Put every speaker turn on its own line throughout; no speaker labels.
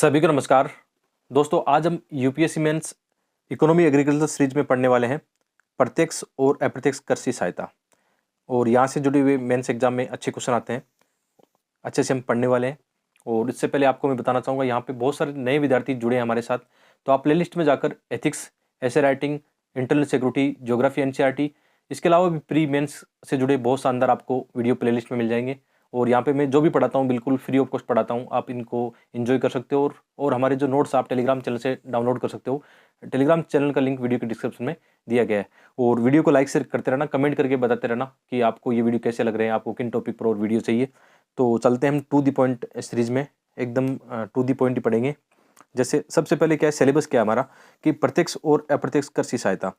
सभी को नमस्कार। दोस्तों, आज हम UPSC mains economy agriculture series में पढ़ने वाले हैं प्रत्यक्ष और अप्रत्यक्ष कृषि सहायता। और यहाँ से जुड़े हुए मेंस एग्जाम में अच्छे क्वेश्चन आते हैं, अच्छे से हम पढ़ने वाले हैं। और इससे पहले आपको मैं बताना चाहूँगा, यहाँ पे बहुत सारे नए विद्यार्थी जुड़े हैं हमारे साथ। तो आप प्लेलिस्ट में जाकर एथिक्स, ऐसे writing, internal security, geography, NCERT, इसके अलावा भी प्री मेंस से जुड़े बहुत शानदार आपको वीडियो प्लेलिस्ट में मिल जाएंगे। और यहाँ पे मैं जो भी पढ़ाता हूँ बिल्कुल फ्री ऑफ कॉस्ट पढ़ाता हूँ, आप इनको एंजॉय कर सकते हो। और हमारे जो नोट्स आप टेलीग्राम चैनल से डाउनलोड कर सकते हो। टेलीग्राम चैनल का लिंक वीडियो के डिस्क्रिप्शन में दिया गया है। और वीडियो को लाइक शेयर करते रहना, कमेंट करके बताते रहना कि आपको ये वीडियो कैसे लग रहे हैं, आपको किन टॉपिक पर और वीडियो चाहिए। तो चलते हैं हम टू द पॉइंट सीरीज में, एकदम टू द पॉइंट ही पढ़ेंगे। जैसे सबसे पहले क्या है, सिलेबस क्या है हमारा कि प्रत्यक्ष और अप्रत्यक्ष कृषि सहायता,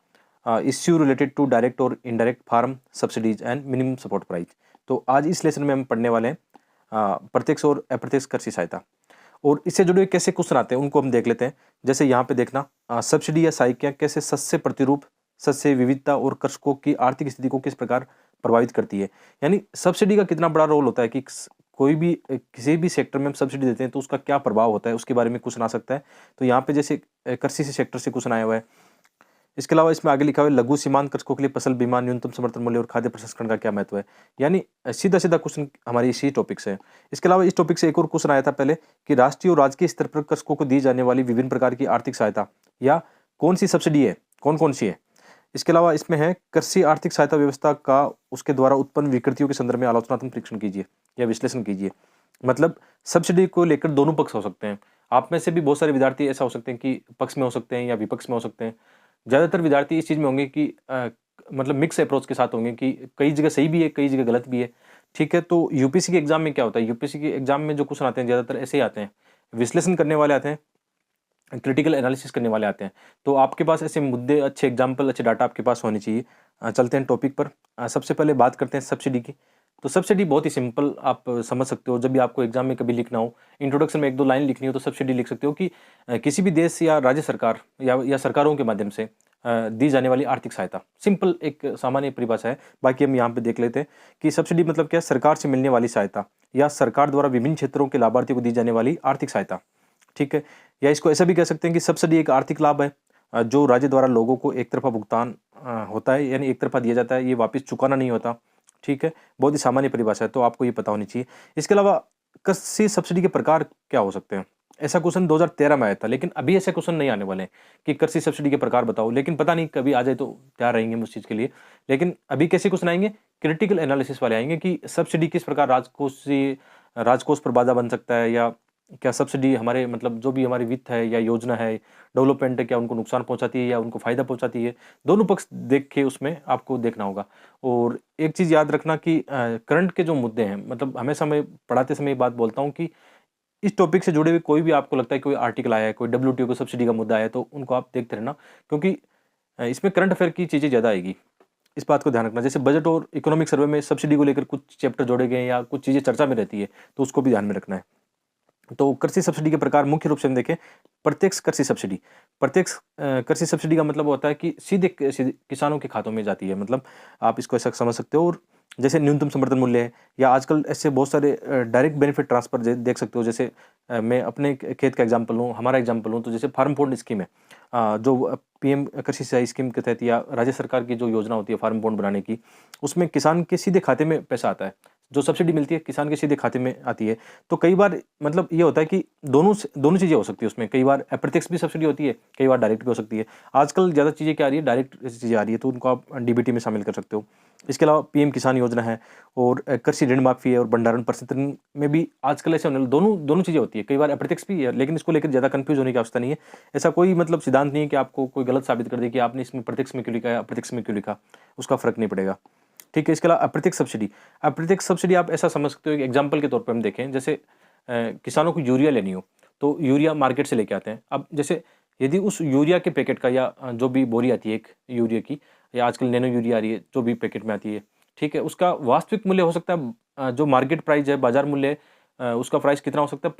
इश्यू रिलेटेड टू डायरेक्ट और indirect farm subsidies and minimum support price. तो आज इस लेसन में हम पढ़ने वाले हैं प्रत्यक्ष और अप्रत्यक्ष कृषि सहायता। और इससे जुड़े कैसे क्वेश्चन आते हैं उनको हम देख लेते हैं। जैसे यहाँ पे देखना, सब्सिडी या सहायता कैसे शस्य प्रतिरूप, शस्य विविधता और कृषकों की आर्थिक स्थिति को किस प्रकार प्रभावित करती है। यानी सब्सिडी का कितना बड़ा रोल होता है कि कोई भी किसी भी सेक्टर में हम सब्सिडी देते हैं तो उसका क्या प्रभाव होता है, उसके बारे में क्वेश्चन आ सकता है। तो यहाँ पे जैसे कृषि से सेक्टर से क्वेश्चन आया हुआ है। इसके अलावा इसमें आगे लिखा हुआ है लघु सीमांत कृषकों के लिए फसल बीमा, न्यूनतम समर्थन मूल्य और खाद्य प्रसंस्करण का क्या महत्व है। यानी सीधा सीधा क्वेश्चन हमारी इसी टॉपिक से है। इसके अलावा इस टॉपिक से एक और क्वेश्चन आया था पहले कि राष्ट्रीय और राज्य के स्तर पर कृषकों को दी जाने वाली विभिन्न प्रकार की आर्थिक सहायता या कौन सी सब्सिडी है, कौन कौन सी है। इसके अलावा इसमें है कृषि आर्थिक सहायता व्यवस्था का उसके द्वारा उत्पन्न विकृतियों के संदर्भ में आलोचनात्मक परीक्षण कीजिए या विश्लेषण कीजिए। मतलब सब्सिडी को लेकर दोनों पक्ष हो सकते हैं। आप में से भी बहुत सारे विद्यार्थी ऐसा हो सकते हैं कि पक्ष में हो सकते हैं या विपक्ष में हो सकते हैं। ज़्यादातर विद्यार्थी इस चीज़ में होंगे कि मतलब मिक्स अप्रोच के साथ होंगे कि कई जगह सही भी है, कई जगह गलत भी है। ठीक है, तो यूपीएससी के एग्जाम में क्या होता है, यूपीएससी के एग्जाम में जो क्वेश्चन आते हैं ज़्यादातर ऐसे ही आते हैं, विश्लेषण करने वाले आते हैं, क्रिटिकल एनालिसिस करने वाले आते हैं। तो आपके पास ऐसे मुद्दे, अच्छे एग्जाम्पल, अच्छे डाटा आपके पास होने चाहिए। चलते हैं टॉपिक पर। सबसे पहले बात करते हैं सब्सिडी की। तो सब्सिडी बहुत ही सिंपल आप समझ सकते हो। जब भी आपको एग्जाम में कभी लिखना हो, इंट्रोडक्शन में एक दो लाइन लिखनी हो तो सब्सिडी लिख सकते हो कि किसी भी देश या राज्य सरकार या सरकारों के माध्यम से दी जाने वाली आर्थिक सहायता। सिंपल एक सामान्य परिभाषा है। बाकी हम यहाँ पे देख लेते हैं कि सब्सिडी मतलब क्या है, सरकार से मिलने वाली सहायता या सरकार द्वारा विभिन्न क्षेत्रों के लाभार्थियों को दी जाने वाली आर्थिक सहायता। ठीक है, या इसको ऐसा भी कह सकते हैं कि सब्सिडी एक आर्थिक लाभ है जो राज्य द्वारा लोगों को एक तरफा भुगतान होता है, यानी एक तरफा दिया जाता है, ये वापस चुकाना नहीं होता। ठीक है, बहुत ही सामान्य परिभाषा है, तो आपको ये पता होनी चाहिए। इसके अलावा कृषि सब्सिडी के प्रकार क्या हो सकते हैं। ऐसा क्वेश्चन 2013 में आया था, लेकिन अभी ऐसे क्वेश्चन नहीं आने वाले हैं कि कृषि सब्सिडी के प्रकार बताओ। लेकिन पता नहीं कभी आ जाए तो तैयार रहेंगे हम उस चीज़ के लिए। लेकिन अभी कैसे क्वेश्चन आएंगे, क्रिटिकल एनालिसिस वाले आएंगे कि सब्सिडी किस प्रकार राजकोष पर बाधा बन सकता है, या क्या सब्सिडी हमारे मतलब जो भी हमारी वित्त है या योजना है, डेवलपमेंट है, क्या उनको नुकसान पहुंचाती है या उनको फायदा पहुंचाती है। दोनों पक्ष देख के उसमें आपको देखना होगा। और एक चीज़ याद रखना कि करंट के जो मुद्दे हैं, मतलब हमेशा मैं पढ़ाते समय ये बात बोलता हूँ कि इस टॉपिक से जुड़े हुए कोई भी आपको लगता है कोई आर्टिकल आया है, कोई डब्ल्यूटीओ को सब्सिडी का मुद्दा आया है, तो उनको आप देखते रहना, क्योंकि इसमें करंट अफेयर की चीज़ें ज़्यादा आएगी। इस बात को ध्यान रखना। जैसे बजट और इकोनॉमिक सर्वे में सब्सिडी को लेकर कुछ चैप्टर जोड़े गए हैं या कुछ चीज़ें चर्चा में रहती है, तो उसको भी ध्यान में रखना है। तो कृषि सब्सिडी के प्रकार मुख्य रूप से हम देखें, प्रत्यक्ष कृषि सब्सिडी। प्रत्यक्ष कृषि सब्सिडी का मतलब होता है कि सीधे किसानों के खातों में जाती है। मतलब आप इसको ऐसा समझ सकते हो। और जैसे न्यूनतम समर्थन मूल्य है, या आजकल ऐसे बहुत सारे डायरेक्ट बेनिफिट ट्रांसफर देख सकते हो। जैसे मैं अपने खेत का एग्जाम्पल लूँ, हमारा एग्जाम्पल लूँ, तो जैसे फार्म बॉन्ड स्कीम है, जो पीएम कृषि सिंचाई स्कीम के तहत या राज्य सरकार की जो योजना होती है फार्म बॉन्ड बनाने की, उसमें किसान के सीधे खाते में पैसा आता है। जो सब्सिडी मिलती है किसान के सीधे खाते में आती है। तो कई बार मतलब ये होता है कि दोनों चीज़ें हो सकती है उसमें। कई बार अप्रत्यक्ष भी सब्सिडी होती है, कई बार डायरेक्ट भी हो सकती है। आजकल ज़्यादा चीज़ें क्या आ रही है, डायरेक्ट चीज़ें आ रही है, तो उनको आप डीबीटी में शामिल कर सकते हो। इसके अलावा पीएम किसान योजना है, और कृषि ऋण माफी है, और भंडारण प्रसंस्करण में भी आजकल ऐसे होने दोनों चीज़ें होती है। कई बार अप्रत्यक्ष भी है, लेकिन इसको लेकर ज़्यादा कंफ्यूज होने की आवश्यकता नहीं है। ऐसा कोई मतलब सिद्धांत नहीं है कि आपको कोई गलत साबित कर दे कि आपने इसमें प्रत्यक्ष में क्यों लिखा है, अप्रत्यक्ष में क्यों लिखा, उसका फर्क नहीं पड़ेगा। ठीक है, इसके अलावा अप्रत्यक्ष सब्सिडी। अप्रत्यक्ष सब्सिडी आप ऐसा समझ सकते हो, एक एग्जाम्पल के तौर पर हम देखें, जैसे किसानों को यूरिया लेनी हो तो यूरिया मार्केट से लेके आते हैं। अब जैसे यदि उस यूरिया के पैकेट का या जो भी बोरी आती है एक यूरिया की, या आजकल नैनो यूरिया आ रही है जो भी पैकेट में आती है, ठीक है, उसका वास्तविक मूल्य हो सकता है जो मार्केट प्राइस है, बाजार मूल्य है, उसका प्राइस कितना हो सकता है,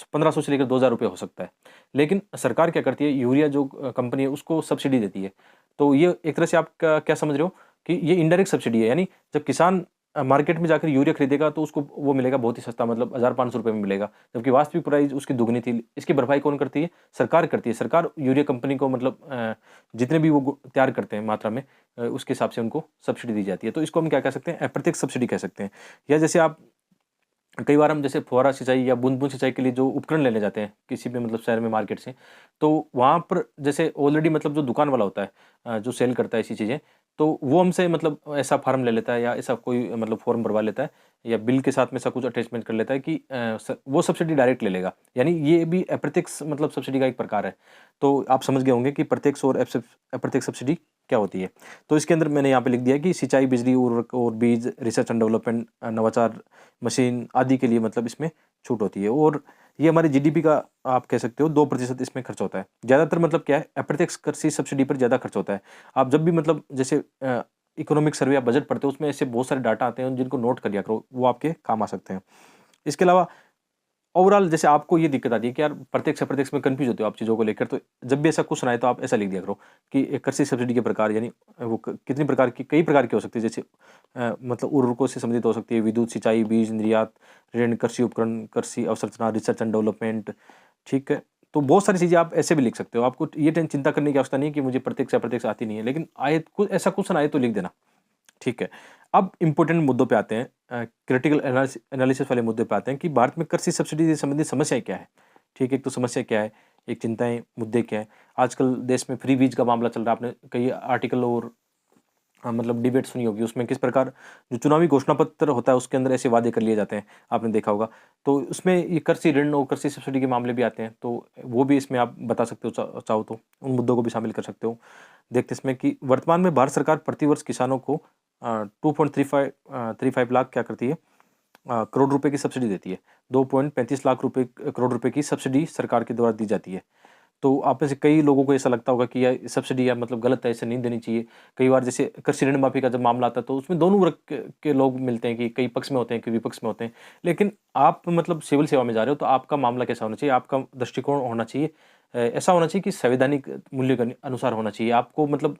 1500 से लेकर 2000 रुपये हो सकता है। लेकिन सरकार क्या करती है, यूरिया जो कंपनी है उसको सब्सिडी देती है। तो ये एक तरह से आप क्या समझ रहे हो कि ये इनडायरेक्ट सब्सिडी है। यानी जब किसान मार्केट में जाकर यूरिया खरीदेगा तो उसको वो मिलेगा बहुत ही सस्ता, मतलब 1500 रुपये में मिलेगा, जबकि वास्तविक प्राइस उसकी दुगनी थी। इसकी भरपाई कौन करती है? सरकार करती है। सरकार यूरिया कंपनी को मतलब जितने भी वो तैयार करते हैं मात्रा में, उसके हिसाब से उनको सब्सिडी दी जाती है। तो इसको हम क्या कह सकते हैं? अप्रत्यक्ष सब्सिडी कह सकते हैं। या जैसे आप कई बार हम जैसे फुहारा सिंचाई या बूंद-बूंद सिंचाई के लिए जो उपकरण लेने जाते हैं किसी भी मतलब शहर में मार्केट से, तो वहाँ पर जैसे ऑलरेडी मतलब जो दुकान वाला होता है, जो सेल करता है ऐसी चीज़ें, तो वो हमसे मतलब ऐसा फ़ॉर्म ले लेता है या ऐसा कोई मतलब फ़ॉर्म भरवा लेता है या बिल के साथ में ऐसा कुछ अटैचमेंट कर लेता है कि वो सब्सिडी डायरेक्ट ले लेगा। यानी ये भी अप्रत्यक्ष मतलब सब्सिडी का एक प्रकार है। तो आप समझ गए होंगे कि प्रत्यक्ष और अप्रत्यक्ष सब्सिडी क्या होती है। तो इसके अंदर मैंने यहाँ पे लिख दिया कि सिंचाई, बिजली, उर्वरक और बीज, रिसर्च एंड डेवलपमेंट, नवाचार, मशीन आदि के लिए मतलब इसमें छूट होती है। और ये हमारे जीडीपी का आप कह सकते हो 2% इसमें खर्च होता है। ज़्यादातर मतलब क्या है? अप्रत्यक्ष कृषि सब्सिडी पर ज़्यादा खर्च होता है। आप जब भी मतलब जैसे इकोनॉमिक सर्वे या बजट पढ़ते हो उसमें ऐसे बहुत सारे डाटा आते हैं जिनको नोट कर लिया करो, वो आपके काम आ सकते हैं। इसके अलावा ओवरऑल जैसे आपको ये दिक्कत आती है कि यार प्रत्यक्ष अप्रत्यक्ष में कंफ्यूज होते हो आप चीज़ों को लेकर, तो जब भी ऐसा क्वेश्चन आए तो आप ऐसा लिख दिया करो कि कृषि सब्सिडी के प्रकार, यानी वो कितनी प्रकार की, कई प्रकार की हो सकती है। जैसे मतलब उर्वरकों से संबंधित हो सकती है, विद्युत, सिंचाई, बीज निर्यात, ऋण, कृषि उपकरण, कृषि अवसंरचना, रिसर्च एंड डेवलपमेंट। ठीक है, तो बहुत सारी चीज़ें आप ऐसे भी लिख सकते हो। आपको ये चिंता करने की आवश्यकता नहीं है कि मुझे प्रत्यक्ष अप्रत्यक्ष आती नहीं है, लेकिन आए कुछ ऐसा क्वेश्चन आए तो लिख देना। ठीक है। अब इम्पोर्टेंट मुद्दों पे आते हैं, क्रिटिकल एनालिसिस वाले मुद्दे पे आते हैं कि भारत में कृषि सब्सिडी से संबंधित समस्याएँ क्या है? ठीक है, एक तो समस्या क्या है, एक चिंताएँ, मुद्दे क्या हैं? आजकल देश में फ्री बीज का मामला चल रहा है, आपने कई आर्टिकल और मतलब डिबेट सुनी होगी, उसमें किस प्रकार जो चुनावी घोषणा पत्र होता है उसके अंदर ऐसे वादे कर लिए जाते हैं, आपने देखा होगा। तो उसमें ये कृषि ऋण और कृषि सब्सिडी के मामले भी आते हैं, तो वो भी इसमें आप बता सकते हो, चाहो तो उन मुद्दों को भी शामिल कर सकते हो। देखते इसमें कि वर्तमान में भारत सरकार प्रतिवर्ष किसानों को 2.35 लाख क्या करती है, करोड़ रुपए की सब्सिडी देती है। 2.35 लाख रुपए करोड़ रुपए की सब्सिडी सरकार के द्वारा दी जाती है। तो आप में से कई लोगों को ऐसा लगता होगा कि यार सब्सिडी या मतलब गलत है, ऐसे नहीं देनी चाहिए। कई बार जैसे कृषि ऋण माफी का जब मामला आता है तो उसमें दोनों वर्ग के लोग मिलते हैं कि कई पक्ष में होते हैं, कई विपक्ष में होते हैं। लेकिन आप मतलब सिविल सेवा में जा रहे हो तो आपका मामला कैसा होना चाहिए? आपका दृष्टिकोण होना चाहिए, ऐसा होना चाहिए कि संवैधानिक मूल्य के अनुसार होना चाहिए। आपको मतलब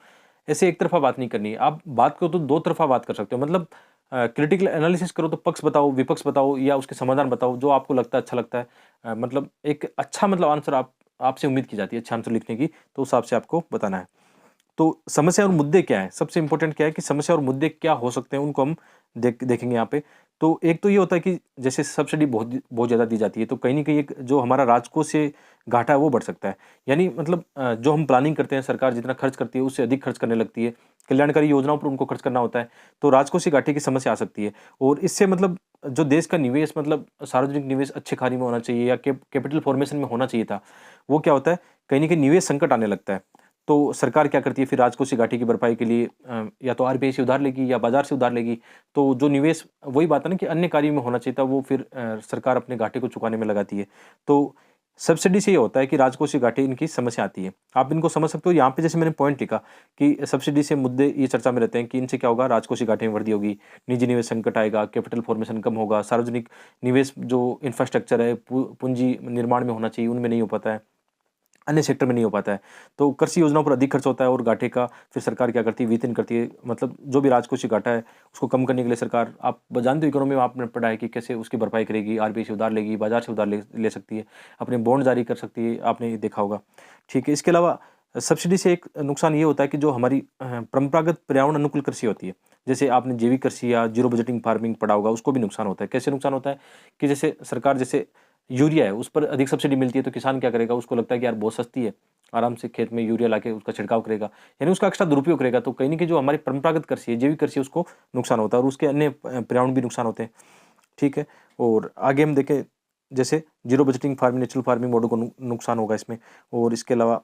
ऐसे एक तरफ़ा बात नहीं करनी है। आप बात करो तो दो तरफ़ा बात कर सकते हो। मतलब क्रिटिकल एनालिसिस करो तो पक्ष बताओ, विपक्ष बताओ या उसके समाधान बताओ, जो आपको लगता है अच्छा लगता है। मतलब एक अच्छा मतलब आंसर आपसे उम्मीद की जाती है अच्छा आंसर लिखने की, तो उस हिसाब से आपको बताना है। तो समस्या और मुद्दे क्या हैं? सबसे इम्पोर्टेंट क्या है कि समस्या और मुद्दे क्या हो सकते हैं, उनको हम देखेंगे यहाँ पे। तो एक तो ये होता है कि जैसे सब्सिडी बहुत ज़्यादा दी जाती है, तो कहीं न कहीं एक जो हमारा राजकोषीय घाटा है, वो बढ़ सकता है। यानी मतलब जो हम प्लानिंग करते हैं, सरकार जितना खर्च करती है, उससे अधिक खर्च करने लगती है। कल्याणकारी योजनाओं पर उनको खर्च करना होता है, तो राजकोषीय घाटे की समस्या आ सकती है। और इससे मतलब जो देश का निवेश, मतलब सार्वजनिक निवेश अच्छे खाने में होना चाहिए या कैपिटल फॉर्मेशन में होना चाहिए था, वो क्या होता है, कहीं न कहीं निवेश संकट आने लगता है। तो सरकार क्या करती है फिर राजकोषीय घाटे की भरपाई के लिए या तो आरबीआई से उधार लेगी या बाजार से उधार लेगी। तो जो निवेश, वही बात है ना कि अन्य कार्यों में होना चाहिए था, वो फिर सरकार अपने घाटे को चुकाने में लगाती है। तो सब्सिडी से ये होता है कि राजकोषीय घाटे इनकी समस्या आती है। आप इनको समझ सकते हो। यहाँ पे जैसे मैंने पॉइंट लिखा कि सब्सिडी से मुद्दे ये चर्चा में रहते हैं कि इनसे क्या होगा, राजकोषीय घाटे में वृद्धि होगी, निजी निवेश संकट आएगा, कैपिटल फॉर्मेशन कम होगा, सार्वजनिक निवेश जो इंफ्रास्ट्रक्चर है, पूंजी निर्माण में होना चाहिए, उनमें नहीं हो पाता है, अन्य सेक्टर में नहीं हो पाता है। तो कृषि योजनाओं पर अधिक खर्च होता है और घाटे का फिर सरकार क्या करती है, वितरण करती है। मतलब जो भी राजकोषीय घाटा है, उसको कम करने के लिए सरकार, आप जानते हो इकोनॉमी में आपने पढ़ा है कि कैसे उसकी भरपाई करेगी, आरबीआई से उधार लेगी, बाजार से उधार ले सकती है, अपने बॉन्ड जारी कर सकती है, आपने ये देखा होगा। ठीक है, इसके अलावा सब्सिडी से एक नुकसान ये होता है कि जो हमारी परंपरागत पर्यावरण अनुकूल कृषि होती है, जैसे आपने जैविक कृषि या जीरो बजटिंग फार्मिंग पढ़ा होगा, उसको भी नुकसान होता है। कैसे नुकसान होता है कि जैसे सरकार, जैसे यूरिया है, उस पर अधिक सब्सिडी मिलती है, तो किसान क्या करेगा, उसको लगता है कि यार बहुत सस्ती है, आराम से खेत में यूरिया लाके उसका छिड़काव करेगा, यानी उसका एक्स्ट्रा दुरुपयोग करेगा। तो कहीं न कहीं जो हमारी परंपरागत कृषि है, जैविक कृषि है, उसको नुकसान होता है और उसके अन्य पर्यावरण भी नुकसान होते हैं। ठीक है? और आगे हम देखें, जैसे zero budgeting farming, natural farming model को नुकसान होगा इसमें। और इसके अलावा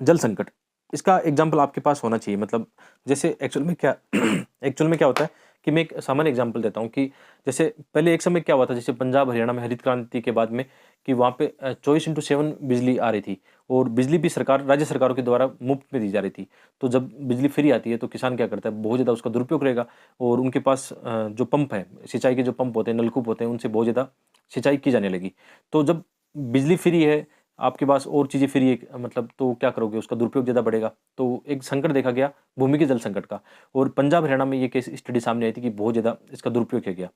जल संकट, इसका एग्जाम्पल आपके पास होना चाहिए। मतलब जैसे एक्चुअल में क्या एक्चुअल में क्या होता है कि मैं एक सामान्य एग्जाम्पल देता हूँ कि जैसे पहले एक समय क्या हुआ था, जैसे पंजाब हरियाणा में हरित क्रांति के बाद में, कि वहाँ पे 24/7 बिजली आ रही थी और बिजली भी राज्य सरकारों के द्वारा मुफ्त में दी जा रही थी। तो जब बिजली फ्री आती है तो किसान क्या करता है, बहुत ज़्यादा उसका दुरुपयोग करेगा और उनके पास जो पंप है, सिंचाई के जो पंप होते हैं, नलकूप होते हैं, उनसे बहुत ज़्यादा सिंचाई की जाने लगी। तो जब बिजली फ्री है आपके पास और चीज़ें फ्री है, मतलब तो क्या करोगे, उसका दुरुपयोग ज़्यादा बढ़ेगा। तो एक संकट देखा गया भूमि के जल संकट का, और पंजाब हरियाणा में ये केस स्टडी सामने आई थी कि बहुत ज़्यादा इसका दुरुपयोग किया गया।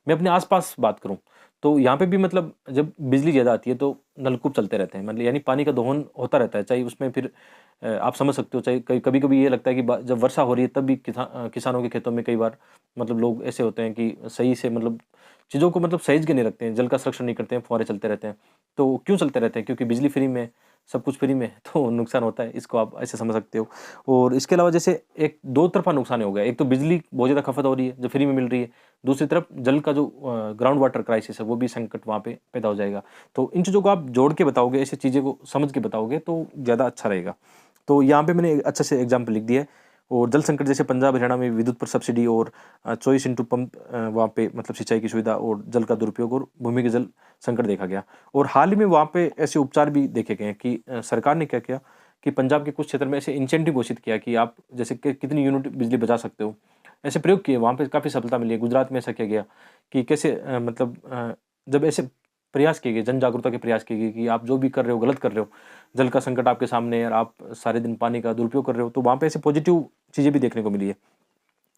मैं अपने आस-पास बात करूँ तो यहाँ पे भी मतलब जब बिजली ज़्यादा आती है तो नलकूप चलते रहते हैं, मतलब यानी पानी का दोहन होता रहता है, चाहे उसमें फिर आप समझ सकते हो, चाहे कभी-कभी ये लगता है कि जब वर्षा हो रही है तब भी किसानों के खेतों में कई बार मतलब लोग ऐसे होते हैं कि सही से मतलब चीज़ों को मतलब सहेज के नहीं रखते हैं, जल का संरक्षण नहीं करते हैं, फुहारे चलते रहते हैं। तो क्यों चलते रहते हैं? क्योंकि बिजली फ्री में है, सब कुछ फ्री में है, तो नुकसान होता है, इसको आप ऐसे समझ सकते हो। और इसके अलावा जैसे एक दो तरफ़ा नुकसान हो गया, एक तो बिजली बहुत ज़्यादा खपत हो रही है, जो फ्री में मिल रही है, दूसरी तरफ जल का जो ग्राउंड वाटर क्राइसिस है, वो भी संकट वहाँ पे पैदा हो जाएगा। तो इन चीज़ों को आप जोड़ के बताओगे, ऐसी चीज़ें को समझ के बताओगे तो ज़्यादा अच्छा रहेगा। तो यहाँ पे मैंने अच्छे से एग्ज़ाम्पल लिख दिया है। और जल संकट जैसे पंजाब हरियाणा में विद्युत पर सब्सिडी और 24 इंटू पंप वहाँ पे मतलब सिंचाई की सुविधा और जल का दुरुपयोग और भूमि के जल संकट देखा गया। और हाल ही में वहाँ पे ऐसे उपचार भी देखे गए हैं कि सरकार ने क्या किया कि पंजाब के कुछ क्षेत्र में ऐसे इंसेंटिव घोषित किया कि आप जैसे कितनी यूनिट बिजली बचा सकते हो, ऐसे प्रयोग किए, वहाँ पे काफ़ी सफलता मिली है। गुजरात में ऐसा किया गया कि कैसे जब ऐसे प्रयास किए गए, जन जागरूकता के प्रयास किए गए कि आप जो भी कर रहे हो गलत कर रहे हो, जल का संकट आपके सामने है और आप सारे दिन पानी का दुरुपयोग कर रहे हो, तो वहाँ पे ऐसे पॉजिटिव चीज़ें भी देखने को मिली है।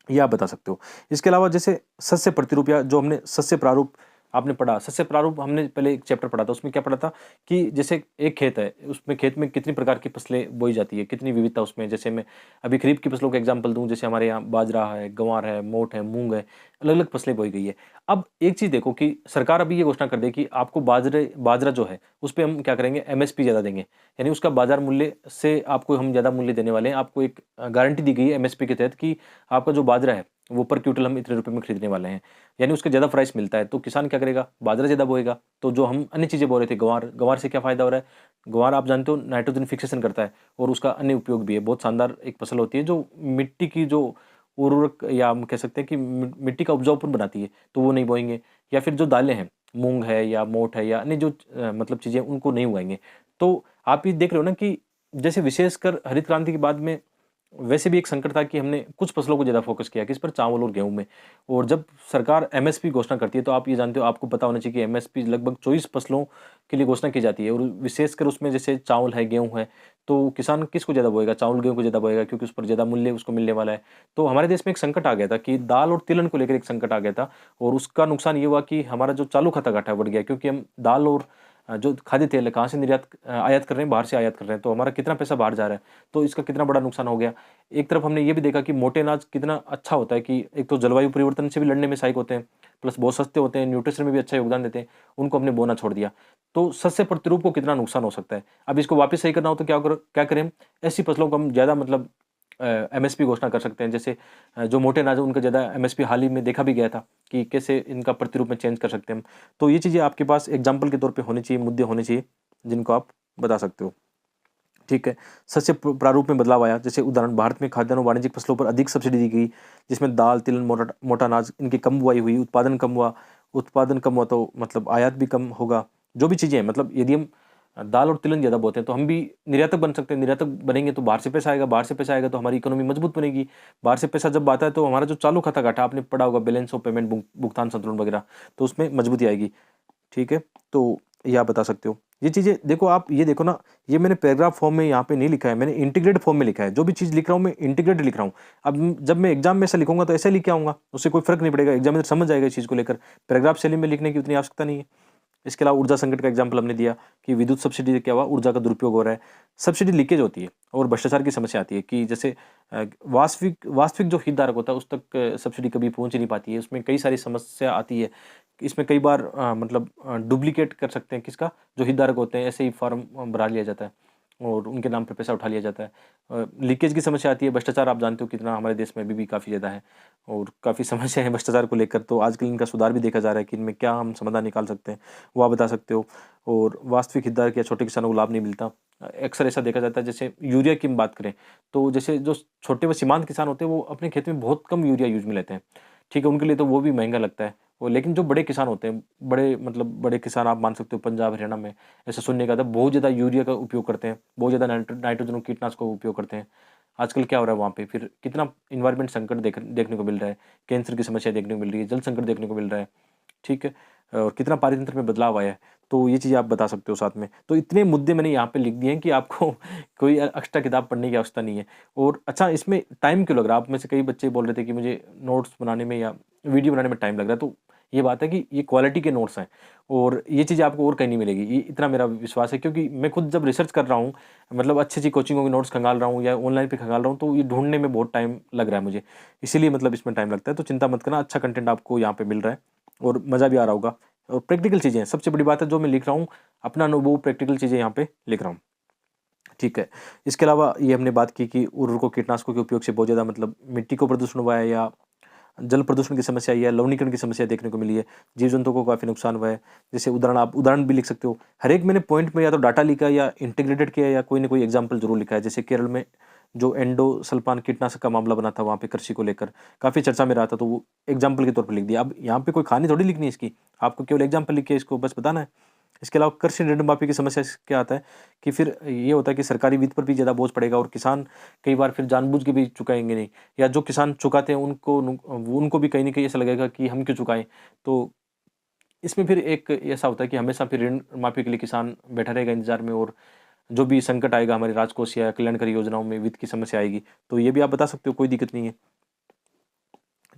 ये आप बता सकते हो। इसके अलावा जैसे सस्य प्रतिरूप या जो हमने सस्य प्रारूप आपने पढ़ा, सस्य प्रारूप हमने पहले एक चैप्टर पढ़ा था, उसमें क्या पढ़ा था कि जैसे एक खेत है, उसमें खेत में कितनी प्रकार की फसलें बोई जाती है, कितनी विविधता उसमें। जैसे मैं अभी खरीफ की फसलों का एग्ज़ाम्पल दूँ, जैसे हमारे यहाँ बाजरा है, ग्वार है, मोठ है, मूँग है, अलग-अलग फसलें बोई गई है। अब एक चीज़ देखो कि सरकार अभी ये घोषणा कर दे कि आपको बाजरा जो है, उस पे हम क्या करेंगे, एमएसपी ज़्यादा देंगे। यानी उसका बाज़ार मूल्य से आपको हम ज़्यादा मूल्य देने वाले हैं। आपको एक गारंटी दी गई है एमएसपी के तहत कि आपका जो बाजरा है, वो पर क्विंटल हम इतने रुपए में खरीदने वाले हैं। यानी उसका ज़्यादा प्राइस मिलता है, तो किसान क्या करेगा? बाजरा ज़्यादा बोएगा। तो जो हम अन्य चीज़ें बो रहे थे, गँवार से क्या फ़ायदा हो रहा है? गँवार आप जानते हो नाइट्रोजन फिक्सेशन करता है और उसका अन्य उपयोग भी है। बहुत शानदार एक फसल होती है जो मिट्टी की जो उर्वरक या हम कह सकते हैं कि मिट्टी का उपजाऊपन बनाती है, तो वो नहीं बोएँगे। या फिर जो दालें हैं, मूँग है या मोठ है या अन्य जो मतलब चीज़ें उनको नहीं उगाएँगे। तो आप ये देख रहे हो ना कि जैसे विशेषकर हरित क्रांति के बाद में वैसे भी एक संकट था कि हमने कुछ फसलों को ज़्यादा फ़ोकस किया, किस पर? चावल और गेहूँ में। और जब सरकार एमएसपी घोषणा करती है, तो आप ये जानते हो, आपको पता होना चाहिए कि एमएसपी लगभग 24 फसलों के लिए घोषणा की जाती है और विशेषकर उसमें जैसे चावल है, गेहूँ है, तो किसान किसको ज़्यादा बोएगा? चावल, गेहूँ को ज़्यादा बोएगा क्योंकि उस पर ज़्यादा मूल्य उसको मिलने वाला है। तो हमारे देश में एक संकट आ गया था कि दाल और तिलहन को लेकर एक संकट आ गया था और उसका नुकसान ये हुआ कि हमारा जो चालू खाता घाटा बढ़ गया क्योंकि हम दाल और जो खाद्य तेल है, कहाँ से आयात कर रहे हैं? बाहर से आयात कर रहे हैं, तो हमारा कितना पैसा बाहर जा रहा है, तो इसका कितना बड़ा नुकसान हो गया। एक तरफ हमने ये भी देखा कि मोटे अनाज कितना अच्छा होता है कि एक तो जलवायु परिवर्तन से भी लड़ने में सहायक होते हैं, प्लस बहुत सस्ते होते हैं, न्यूट्रिशन में भी अच्छा योगदान देते हैं, उनको हमने बोना छोड़ दिया। तो शस्य प्रतिरूप को कितना नुकसान हो सकता है। अब इसको वापस सही करना हो तो क्या करें हम? ऐसी फसलों को हम ज़्यादा मतलब एमएसपी घोषणा कर सकते हैं। जैसे जो मोटे अनाज है उनका ज़्यादा एमएसपी हाल ही में देखा भी गया था कि कैसे इनका प्रतिरूप में चेंज कर सकते हैं हम। तो ये चीज़ें आपके पास एग्ज़ाम्पल के तौर पे होनी चाहिए, मुद्दे होने चाहिए, जिनको आप बता सकते हो। ठीक है। सस्य प्रारूप में बदलाव आया, जैसे उदाहरण भारत में खाद्यान्न और वाणिज्यिक फसलों पर अधिक सब्सिडी दी गई, जिसमें दाल, तिलहन, मोटा अनाज इनकी कम बुआई हुई, उत्पादन कम हुआ तो मतलब आयात भी कम होगा। जो भी चीज़ें हैं मतलब यदि हम दाल और तिलहन ज़्यादा बोते हैं तो हम भी निर्यातक बन सकते हैं। निर्यातक बनेंगे तो बाहर से पैसा आएगा, बाहर से पैसा आएगा तो हमारी इकोनॉमी मजबूत बनेगी। बाहर से पैसा जब आता है तो हमारा जो चालू खाता घाटा आपने पढ़ा होगा, बैलेंस ऑफ पेमेंट, भुगतान संतुलन वगैरह, तो उसमें मजबूती आएगी। ठीक है? तो ये आप बता सकते हो। ये चीज़ें देखो, आप ये देखो ना, ये मैंने पैराग्राफ फॉर्म में यहाँ पे नहीं लिखा है, मैंने इंटीग्रेटेड फॉर्म में लिखा है। जो भी चीज़ लिख रहा हूँ मैं इंटीग्रेटेड लिख रहा हूँ। अब जब मैं एग्ज़ाम में ऐसा लिखूँगा तो ऐसे लिख के आऊँगा, उससे कोई फ़र्क नहीं पड़ेगा, एग्ज़ामिनर समझ जाएगा इस चीज़ को लेकर। पैराग्राफ शैली में लिखने की उतनी आवश्यकता नहीं है। इसके अलावा ऊर्जा संकट का एग्जाम्पल हमने दिया कि विद्युत सब्सिडी से क्या हुआ, ऊर्जा का दुरुपयोग हो रहा है। सब्सिडी लीकेज होती है और भ्रष्टाचार की समस्या आती है कि जैसे वास्तविक वास्तविक जो हितधारक होता है उस तक सब्सिडी कभी पहुँच ही नहीं पाती है। उसमें कई सारी समस्या आती है। इसमें कई बार मतलब डुप्लीकेट कर सकते हैं किसका, जो हितधारक होते हैं, ऐसे ही फॉर्म भरा लिया जाता है और उनके नाम पे पैसा उठा लिया जाता है। लीकेज की समस्या आती है। भ्रष्टाचार आप जानते हो कितना हमारे देश में अभी भी काफ़ी ज़्यादा है और काफ़ी समस्या है भ्रष्टाचार को लेकर। तो आजकल इनका सुधार भी देखा जा रहा है कि इनमें क्या हम समाधान निकाल सकते हैं, वो आप बता सकते हो। और वास्तविक हितधारक या छोटे किसानों को लाभ नहीं मिलता। अक्सर ऐसा देखा जाता है, जैसे यूरिया की हम बात करें, तो जैसे जो छोटे व सीमांत किसान होते हैं वो अपने खेत में बहुत कम यूरिया यूज़ में लेते हैं। ठीक है, उनके लिए तो वो भी महँगा लगता है। वो लेकिन जो बड़े किसान होते हैं, बड़े किसान आप मान सकते हो पंजाब, हरियाणा में ऐसा सुनने का था, बहुत ज़्यादा यूरिया का उपयोग करते हैं, बहुत ज़्यादा नाइट्रोजन और कीटनाशकों का उपयोग करते हैं। आजकल क्या हो रहा है वहाँ पे, फिर कितना एनवायरनमेंट संकट देखने को मिल रहा है, कैंसर की समस्या देखने को मिल रही है, जल संकट देखने को मिल रहा है। ठीक है? और कितना पारितंत्र में बदलाव आया है, तो ये चीज़ें आप बता सकते हो साथ में। तो इतने मुद्दे मैंने यहाँ पे लिख दिए हैं कि आपको कोई एक्स्ट्रा किताब पढ़ने की आवश्यकता नहीं है। और अच्छा, इसमें टाइम क्यों लग रहा है? आप में से कई बच्चे बोल रहे थे कि मुझे नोट्स बनाने में या वीडियो बनाने में टाइम लग रहा है, तो ये बात है कि ये क्वालिटी के नोट्स हैं और ये चीज़ें आपको और कहीं नहीं मिलेगी, ये इतना मेरा विश्वास है। क्योंकि मैं खुद जब रिसर्च कर रहा हूँ, मतलब अच्छी-अच्छी कोचिंगों के नोट्स खंगाल रहा हूँ या ऑनलाइन पे खंगाल रहा हूँ, तो ये ढूँढने में बहुत टाइम लग रहा है मुझे। इसीलिए मतलब इसमें टाइम लगता है, तो चिंता मत करना, अच्छा कंटेंट आपको यहाँ पे मिल रहा है और मज़ा भी आ रहा होगा। और प्रैक्टिकल चीज़ें हैं, सबसे बड़ी बात है जो मैं लिख रहा हूँ, अपना अनुभव प्रैक्टिकल चीज़ें यहाँ पे लिख रहा हूँ। ठीक है। इसके अलावा ये हमने बात की कि उर्वरकों कीटनाशकों के उपयोग से बहुत ज़्यादा मतलब मिट्टी को प्रदूषण हुआ है या जल प्रदूषण की समस्या आई है, लवणीकरण की समस्या देखने को मिली है, जीव-जंतुओं को काफ़ी नुकसान हुआ है। जैसे आप उदाहरण भी लिख सकते हो। हर एक मैंने पॉइंट में या तो डाटा लिखा है या इंटीग्रेटेड किया है या कोई न कोई एग्ज़ाम्पल ज़रूर लिखा है। जैसे केरल में जो एंडोसल्फान कीटनाशक का मामला बना था वहाँ पे कृषि को लेकर, काफ़ी चर्चा में रहा था, तो वो एग्ज़ाम्पल के तौर पे लिख दिया। अब यहाँ पे कोई कहानी थोड़ी लिखनी है इसकी, आपको केवल एग्ज़ाम्पल लिख के इसको बस बताना है। इसके अलावा कृषि ऋण माफ़ी की समस्या से क्या आता है कि फिर ये होता है कि सरकारी वित्त पर भी ज़्यादा बोझ पड़ेगा और किसान कई बार फिर जानबूझ के भी चुकाएँगे नहीं, या जो किसान चुकाते हैं उनको भी कहीं न कहीं ऐसा लगेगा कि हम क्यों चुकाएँ? तो इसमें फिर एक ऐसा होता है कि हमेशा फिर ऋण माफ़ी के लिए किसान बैठा रहेगा इंतज़ार में, और जो भी संकट आएगा हमारे राजकोष या कल्याणकारी योजनाओं में वित्त की समस्या आएगी, तो ये भी आप बता सकते हो, कोई दिक्कत नहीं है।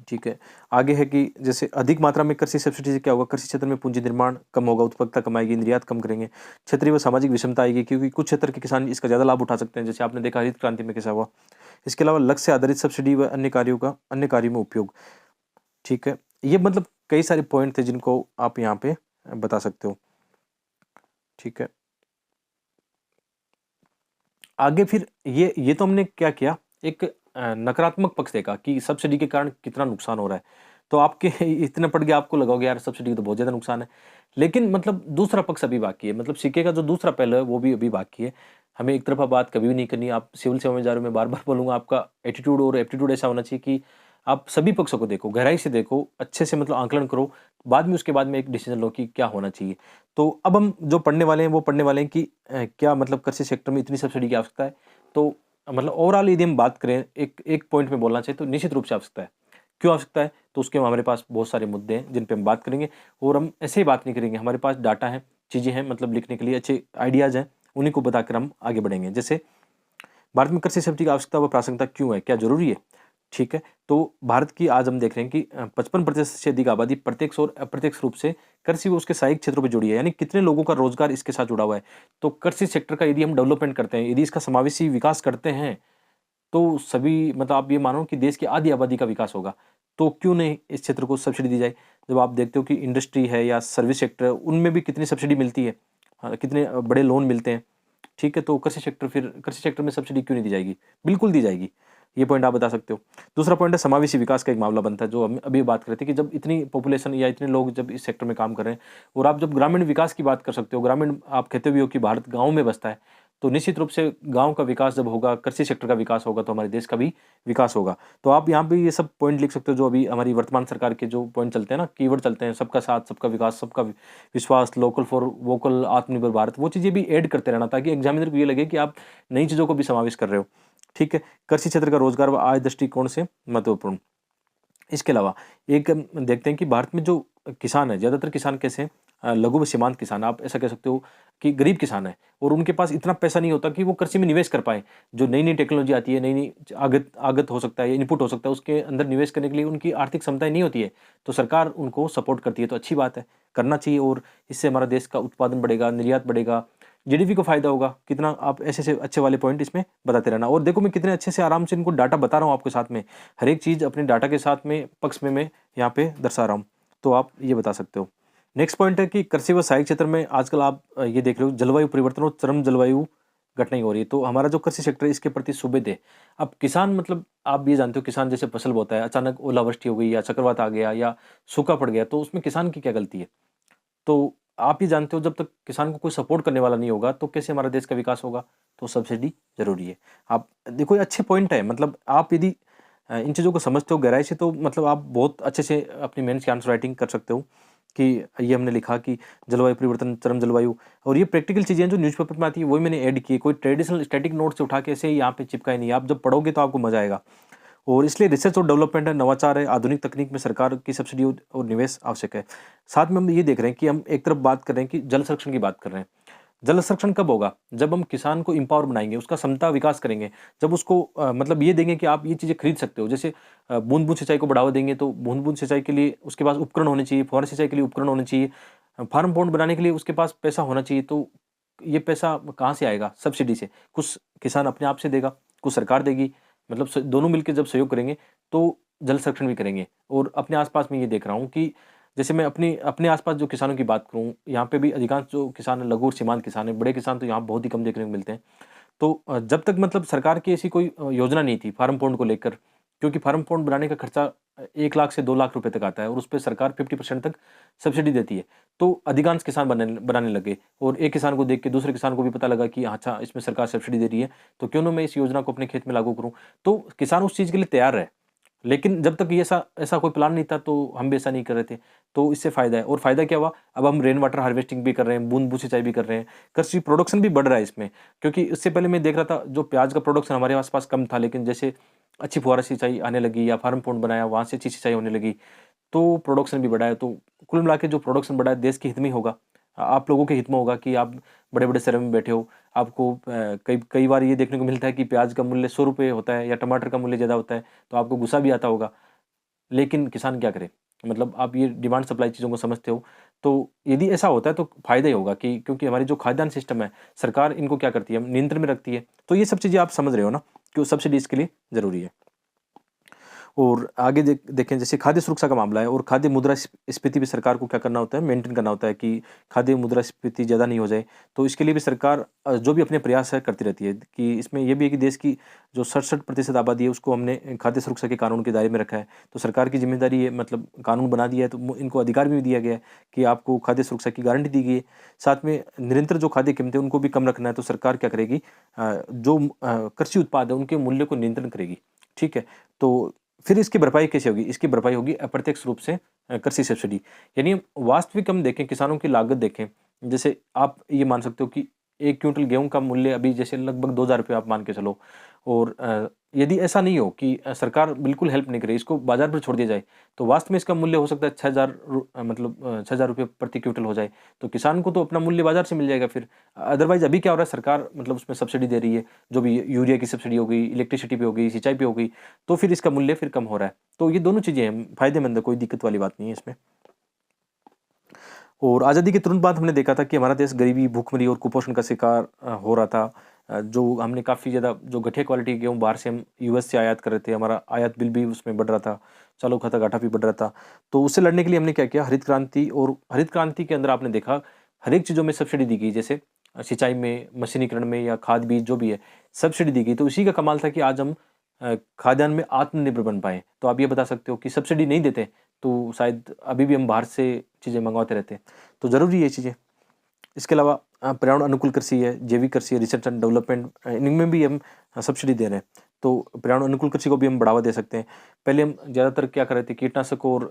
ठीक है। आगे है कि जैसे अधिक मात्रा में कृषि सब्सिडी से क्या होगा? कृषि क्षेत्र में पूंजी निर्माण कम होगा, उत्पादकता कम आएगी, निर्यात कम करेंगे, क्षेत्रीय व सामाजिक विषमता आएगी क्योंकि कुछ क्षेत्र के किसान इसका ज़्यादा लाभ उठा सकते हैं, जैसे आपने देखा हरित क्रांति में कैसा हुआ। इसके अलावा लक्ष्य आधारित सब्सिडी व अन्य कार्यों में उपयोग। ठीक है। ये मतलब कई सारे पॉइंट थे जिनको आप यहाँ पे बता सकते हो। ठीक है। आगे फिर ये तो हमने क्या किया, एक नकारात्मक पक्ष देखा कि सब्सिडी के कारण कितना नुकसान हो रहा है। तो आपके इतने पढ़ के आपको लगा होगा यार सब्सिडी का तो बहुत ज़्यादा नुकसान है। लेकिन मतलब दूसरा पक्ष अभी बाकी है, मतलब सिक्के का जो दूसरा पहलू है वो भी अभी बाकी है। हमें एक तरफ़ा बात कभी भी नहीं करनी है। आप सिविल सेवा में जा रहे हो, मैं बार-बार बोलूँगा, आपका एटीट्यूड और एप्टीट्यूड ऐसा होना चाहिए कि आप सभी पक्षों को देखो, गहराई से देखो, अच्छे से मतलब आकलन करो, बाद में उसके बाद में एक डिसीज़न लो कि क्या होना चाहिए। तो अब हम जो पढ़ने वाले हैं वो पढ़ने वाले हैं कि क्या मतलब कृषि सेक्टर में इतनी सब्सिडी की आवश्यकता है। तो मतलब ओवरऑल यदि हम बात करें एक एक पॉइंट में बोलना चाहिए तो निश्चित रूप से आवश्यकता है। क्यों आवश्यकता है? तो उसके हमारे पास बहुत सारे मुद्दे हैं जिन पे हम बात करेंगे, और हम ऐसे ही बात नहीं करेंगे, हमारे पास डाटा है, चीज़ें हैं, मतलब लिखने के लिए अच्छे आइडियाज़ हैं, उन्हीं को बताकर हम आगे बढ़ेंगे। जैसे भारत में कृषि सब्सिडी की आवश्यकता व प्रासंगिकता क्यों है? क्या ज़रूरी है? ठीक है, तो भारत की आज हम देख रहे हैं कि 55% से अधिक आबादी प्रत्यक्ष और अप्रत्यक्ष रूप से कृषि व उसके सहायक क्षेत्रों में जुड़ी है, यानी कितने लोगों का रोजगार इसके साथ जुड़ा हुआ है। तो कृषि सेक्टर का यदि हम डेवलपमेंट करते हैं, यदि इसका समावेशी विकास करते हैं, तो सभी मतलब आप ये मानो कि देश की आधी आबादी का विकास होगा। तो क्यों नहीं इस क्षेत्र को सब्सिडी दी जाए? जब आप देखते हो कि इंडस्ट्री है या सर्विस सेक्टर है, उनमें भी कितनी सब्सिडी मिलती है, कितने बड़े लोन मिलते हैं। ठीक है, तो कृषि सेक्टर में सब्सिडी क्यों नहीं दी जाएगी? बिल्कुल दी जाएगी। ये पॉइंट आप बता सकते हो। दूसरा पॉइंट है समावेशी विकास का एक मामला बनता है, जो हम अभी बात कर रहे थे कि जब इतनी पॉपुलेशन या इतने लोग जब इस सेक्टर में काम कर रहे हैं, और आप जब ग्रामीण विकास की बात कर सकते हो, ग्रामीण आप कहते भी हो कि भारत गाँव में बसता है, तो निश्चित रूप से गाँव का विकास जब होगा, कृषि सेक्टर का विकास होगा, तो हमारे देश का भी विकास होगा। तो आप यहाँ पे ये सब पॉइंट लिख सकते हो जो अभी हमारी वर्तमान सरकार के जो पॉइंट चलते हैं ना, कीवर्ड चलते हैं, सबका साथ, सबका विकास, सबका विश्वास, लोकल फॉर वोकल, आत्मनिर्भर भारत, वो चीज़ें भी ऐड करते रहना ताकि एग्जामिनर को ये लगे कि आप नई चीज़ों को भी समावेश कर रहे हो। ठीक है, कृषि क्षेत्र का रोजगार व आय दृष्टिकोण से महत्वपूर्ण। इसके अलावा एक हम देखते हैं कि भारत में जो किसान है, ज़्यादातर किसान कैसे हैं? लघु व सीमांत किसान, आप ऐसा कह सकते हो कि गरीब किसान हैं और उनके पास इतना पैसा नहीं होता कि वो कृषि में निवेश कर पाएँ। जो नई-नई टेक्नोलॉजी आती है, नई-नई आगत आगत हो सकता है या इनपुट हो सकता है, उसके अंदर निवेश करने के लिए उनकी आर्थिक क्षमताएँ नहीं होती है, तो सरकार उनको सपोर्ट करती है, तो अच्छी बात है, करना चाहिए, और इससे हमारा देश का उत्पादन बढ़ेगा, निर्यात बढ़ेगा, जीडीपी को फ़ायदा होगा। कितना आप ऐसे-ऐसे अच्छे वाले पॉइंट इसमें बताते रहना, और देखो मैं कितने अच्छे से आराम से इनको डाटा बता रहा हूँ आपके साथ में। हर एक चीज़ अपने डाटा के साथ में पक्ष में मैं यहाँ पे दर्शा रहा हूँ, तो आप ये बता सकते हो। नेक्स्ट पॉइंट है कि कृषि व सहायक क्षेत्र में आजकल आप ये देख रहे हो जलवायु परिवर्तन और चरम जलवायु घटनाएँ हो रही है, तो हमारा जो कृषि सेक्टर है इसके प्रति सुबेद है। अब किसान मतलब आप ये जानते हो, किसान जैसे फसल बोता है, अचानक ओलावृष्टि हो गई या चक्रवात आ गया या सूखा पड़ गया, तो उसमें किसान की क्या गलती है? तो आप ही जानते हो जब तक किसान को कोई सपोर्ट करने वाला नहीं होगा, तो कैसे हमारा देश का विकास होगा? तो सब्सिडी ज़रूरी है। आप देखो ये अच्छे पॉइंट है, मतलब आप यदि इन चीज़ों को समझते हो गहराई से, तो मतलब आप बहुत अच्छे से अपनी मेंस की आंसर राइटिंग कर सकते हो कि ये हमने लिखा कि जलवायु परिवर्तन, चरम जलवायु, और ये प्रैक्टिकल चीज़ें हैं जो न्यूज़पेपर में आती है, वही मैंने ऐड की है। कोई ट्रेडिशनल स्टैटिक नोट से उठा के ऐसे ही यहाँ पे चिपकाए नहीं है। आप जब पढ़ोगे तो आपको मज़ा आएगा। और इसलिए रिसर्च और डेवलपमेंट है, नवाचार है, आधुनिक तकनीक में सरकार की सब्सिडी और निवेश आवश्यक है। साथ में हम ये देख रहे हैं कि हम एक तरफ बात कर रहे हैं कि जल संरक्षण की बात कर रहे हैं। जल संरक्षण कब होगा? जब हम किसान को एम्पावर बनाएँगे, उसका क्षमता विकास करेंगे, जब उसको मतलब ये देंगे कि आप ये चीज़ें खरीद सकते हो। जैसे बूँद-बूँद सिंचाई को बढ़ावा देंगे तो बूँद-बूँद सिंचाई के लिए उसके पास उपकरण होने चाहिए, फुहारा सिंचाई के लिए उपकरण होने चाहिए, फार्म पॉन्ड बनाने के लिए उसके पास पैसा होना चाहिए। तो ये पैसा कहाँ से आएगा? सब्सिडी से। कुछ किसान अपने आप से देगा, कुछ सरकार देगी, मतलब दोनों मिलके जब सहयोग करेंगे तो जल संरक्षण भी करेंगे। और अपने आस-पास में ये देख रहा हूँ कि जैसे मैं अपने अपने आस-पास जो किसानों की बात करूँ, यहाँ पे भी अधिकांश जो किसान हैं लघु और सीमांत किसान हैं, बड़े किसान तो यहाँ बहुत ही कम देखने को मिलते हैं। तो जब तक मतलब सरकार की ऐसी कोई योजना नहीं थी फार्म पॉन्ड को लेकर, क्योंकि फार्म पॉन्ड बनाने का खर्चा 1 लाख से 2 लाख रुपए तक आता है और उसपे सरकार 50% तक सब्सिडी देती है। तो अधिकांश किसान बनाने लगे और एक किसान को देख के दूसरे किसान को भी पता लगा कि अच्छा इसमें सरकार सब्सिडी दे रही है, तो क्यों ना मैं इस योजना को अपने खेत में लागू करूँ। तो किसान उस चीज़ के लिए तैयार है। लेकिन जब तक ये ऐसा ऐसा कोई प्लान नहीं था तो हम भी ऐसा नहीं कर रहे थे। तो इससे फ़ायदा है और फ़ायदा क्या हुआ? अब हम रेन वाटर हार्वेस्टिंग भी कर रहे हैं, बूँद-बूँद सिंचाई भी कर रहे हैं। कृषि प्रोडक्शन भी बढ़ रहा है इसमें, क्योंकि इससे पहले मैं देख रहा था जो प्याज़ का प्रोडक्शन हमारे आस-पास कम था, लेकिन जैसे अच्छी फुहारा सिंचाई आने लगी या फार्म पॉन्ड बनाया, वहाँ से अच्छी सिंचाई होने लगी, तो प्रोडक्शन भी बढ़ा है। तो कुल मिला के जो प्रोडक्शन बढ़ा है देश के हित में ही होगा। आप लोगों के हित में होगा कि आप बड़े-बड़े शहरों में बैठे हो, आपको कई कई बार ये देखने को मिलता है कि प्याज़ का मूल्य ₹100 होता है या टमाटर का मूल्य ज़्यादा होता है, तो आपको गुस्सा भी आता होगा। लेकिन किसान क्या करे? मतलब आप ये डिमांड सप्लाई चीज़ों को समझते हो, तो यदि ऐसा होता है तो फ़ायदा ही होगा कि क्योंकि हमारी जो खाद्यान्न सिस्टम है, सरकार इनको क्या करती है, नियंत्रण में रखती है। तो ये सब चीज़ें आप समझ रहे हो ना, कि सब्सिडी इसके लिए ज़रूरी है। और आगे देखें जैसे खाद्य सुरक्षा का मामला है और खाद्य मुद्रास्फीति भी सरकार को क्या करना होता है, मेंटेन करना होता है कि खाद्य मुद्रास्फीति ज़्यादा नहीं हो जाए। तो इसके लिए भी सरकार जो भी अपने प्रयास है करती रहती है कि इसमें ये भी है कि देश की जो 67% आबादी है उसको हमने खाद्य सुरक्षा के कानून के दायरे में रखा है। तो सरकार की ज़िम्मेदारी है, मतलब कानून बना दिया है तो इनको अधिकार भी दिया गया है कि आपको खाद्य सुरक्षा की गारंटी दी गई है। साथ में निरंतर जो खाद्य कीमतें उनको भी कम रखना है, तो सरकार क्या करेगी, जो कृषि उत्पाद है उनके मूल्य को नियंत्रण करेगी। ठीक है? तो फिर इसकी भरपाई कैसे होगी? इसकी भरपाई होगी अप्रत्यक्ष रूप से कृषि सब्सिडी। यानी वास्तविक हम देखें, किसानों की लागत देखें, जैसे आप ये मान सकते हो कि 1 क्विंटल गेहूँ का मूल्य अभी जैसे लगभग ₹2000 आप मान के चलो। और यदि ऐसा नहीं हो कि सरकार बिल्कुल हेल्प नहीं करे, इसको बाज़ार पर छोड़ दिया जाए, तो वास्तव में इसका मूल्य हो सकता है 6000 मतलब ₹6000 प्रति क्विंटल हो जाए। तो किसान को तो अपना मूल्य बाज़ार से मिल जाएगा फिर। अदरवाइज़ अभी क्या हो रहा है, सरकार मतलब उसमें सब्सिडी दे रही है, जो भी यूरिया की सब्सिडी हो गई, इलेक्ट्रिसिटी पे हो गई, सिंचाई पे हो गई, तो फिर इसका मूल्य फिर कम हो रहा है। तो ये दोनों चीज़ें हैं, फ़ायदेमंद है, कोई दिक्कत वाली बात नहीं है इसमें। और आज़ादी के तुरंत बाद हमने देखा था कि हमारा देश गरीबी, भूखमरी और कुपोषण का शिकार हो रहा था। जो हमने काफ़ी ज़्यादा जो घटिया क्वालिटी के गेहूँ बाहर से हम यूएस से आयात कर रहे थे, हमारा आयात बिल भी उसमें बढ़ रहा था, चालू खाता घाटा भी बढ़ रहा था। तो उससे लड़ने के लिए हमने क्या किया, हरित क्रांति, और हरित क्रांति के अंदर आपने देखा हर एक चीज़ों में सब्सिडी दी गई, जैसे सिंचाई में, मशीनीकरण में या खाद बीज जो भी है, सब्सिडी दी गई। तो इसी का कमाल था कि आज हम खाद्यान्न में आत्मनिर्भर बन पाए। तो आप ये बता सकते हो कि सब्सिडी नहीं देते, तो शायद अभी भी हम बाहर से चीज़ें मँगवाते रहते। तो ज़रूरी है ये चीज़ें। इसके अलावा पर्यावरण अनुकूल कृषि है, जैविक कृषि है, रिसर्च एंड डेवलपमेंट, इनमें भी हम सब्सिडी दे रहे हैं। तो पर्यावरण अनुकूल कृषि को भी हम बढ़ावा दे सकते हैं। पहले हम ज़्यादातर क्या कर रहे थे, कीटनाशक और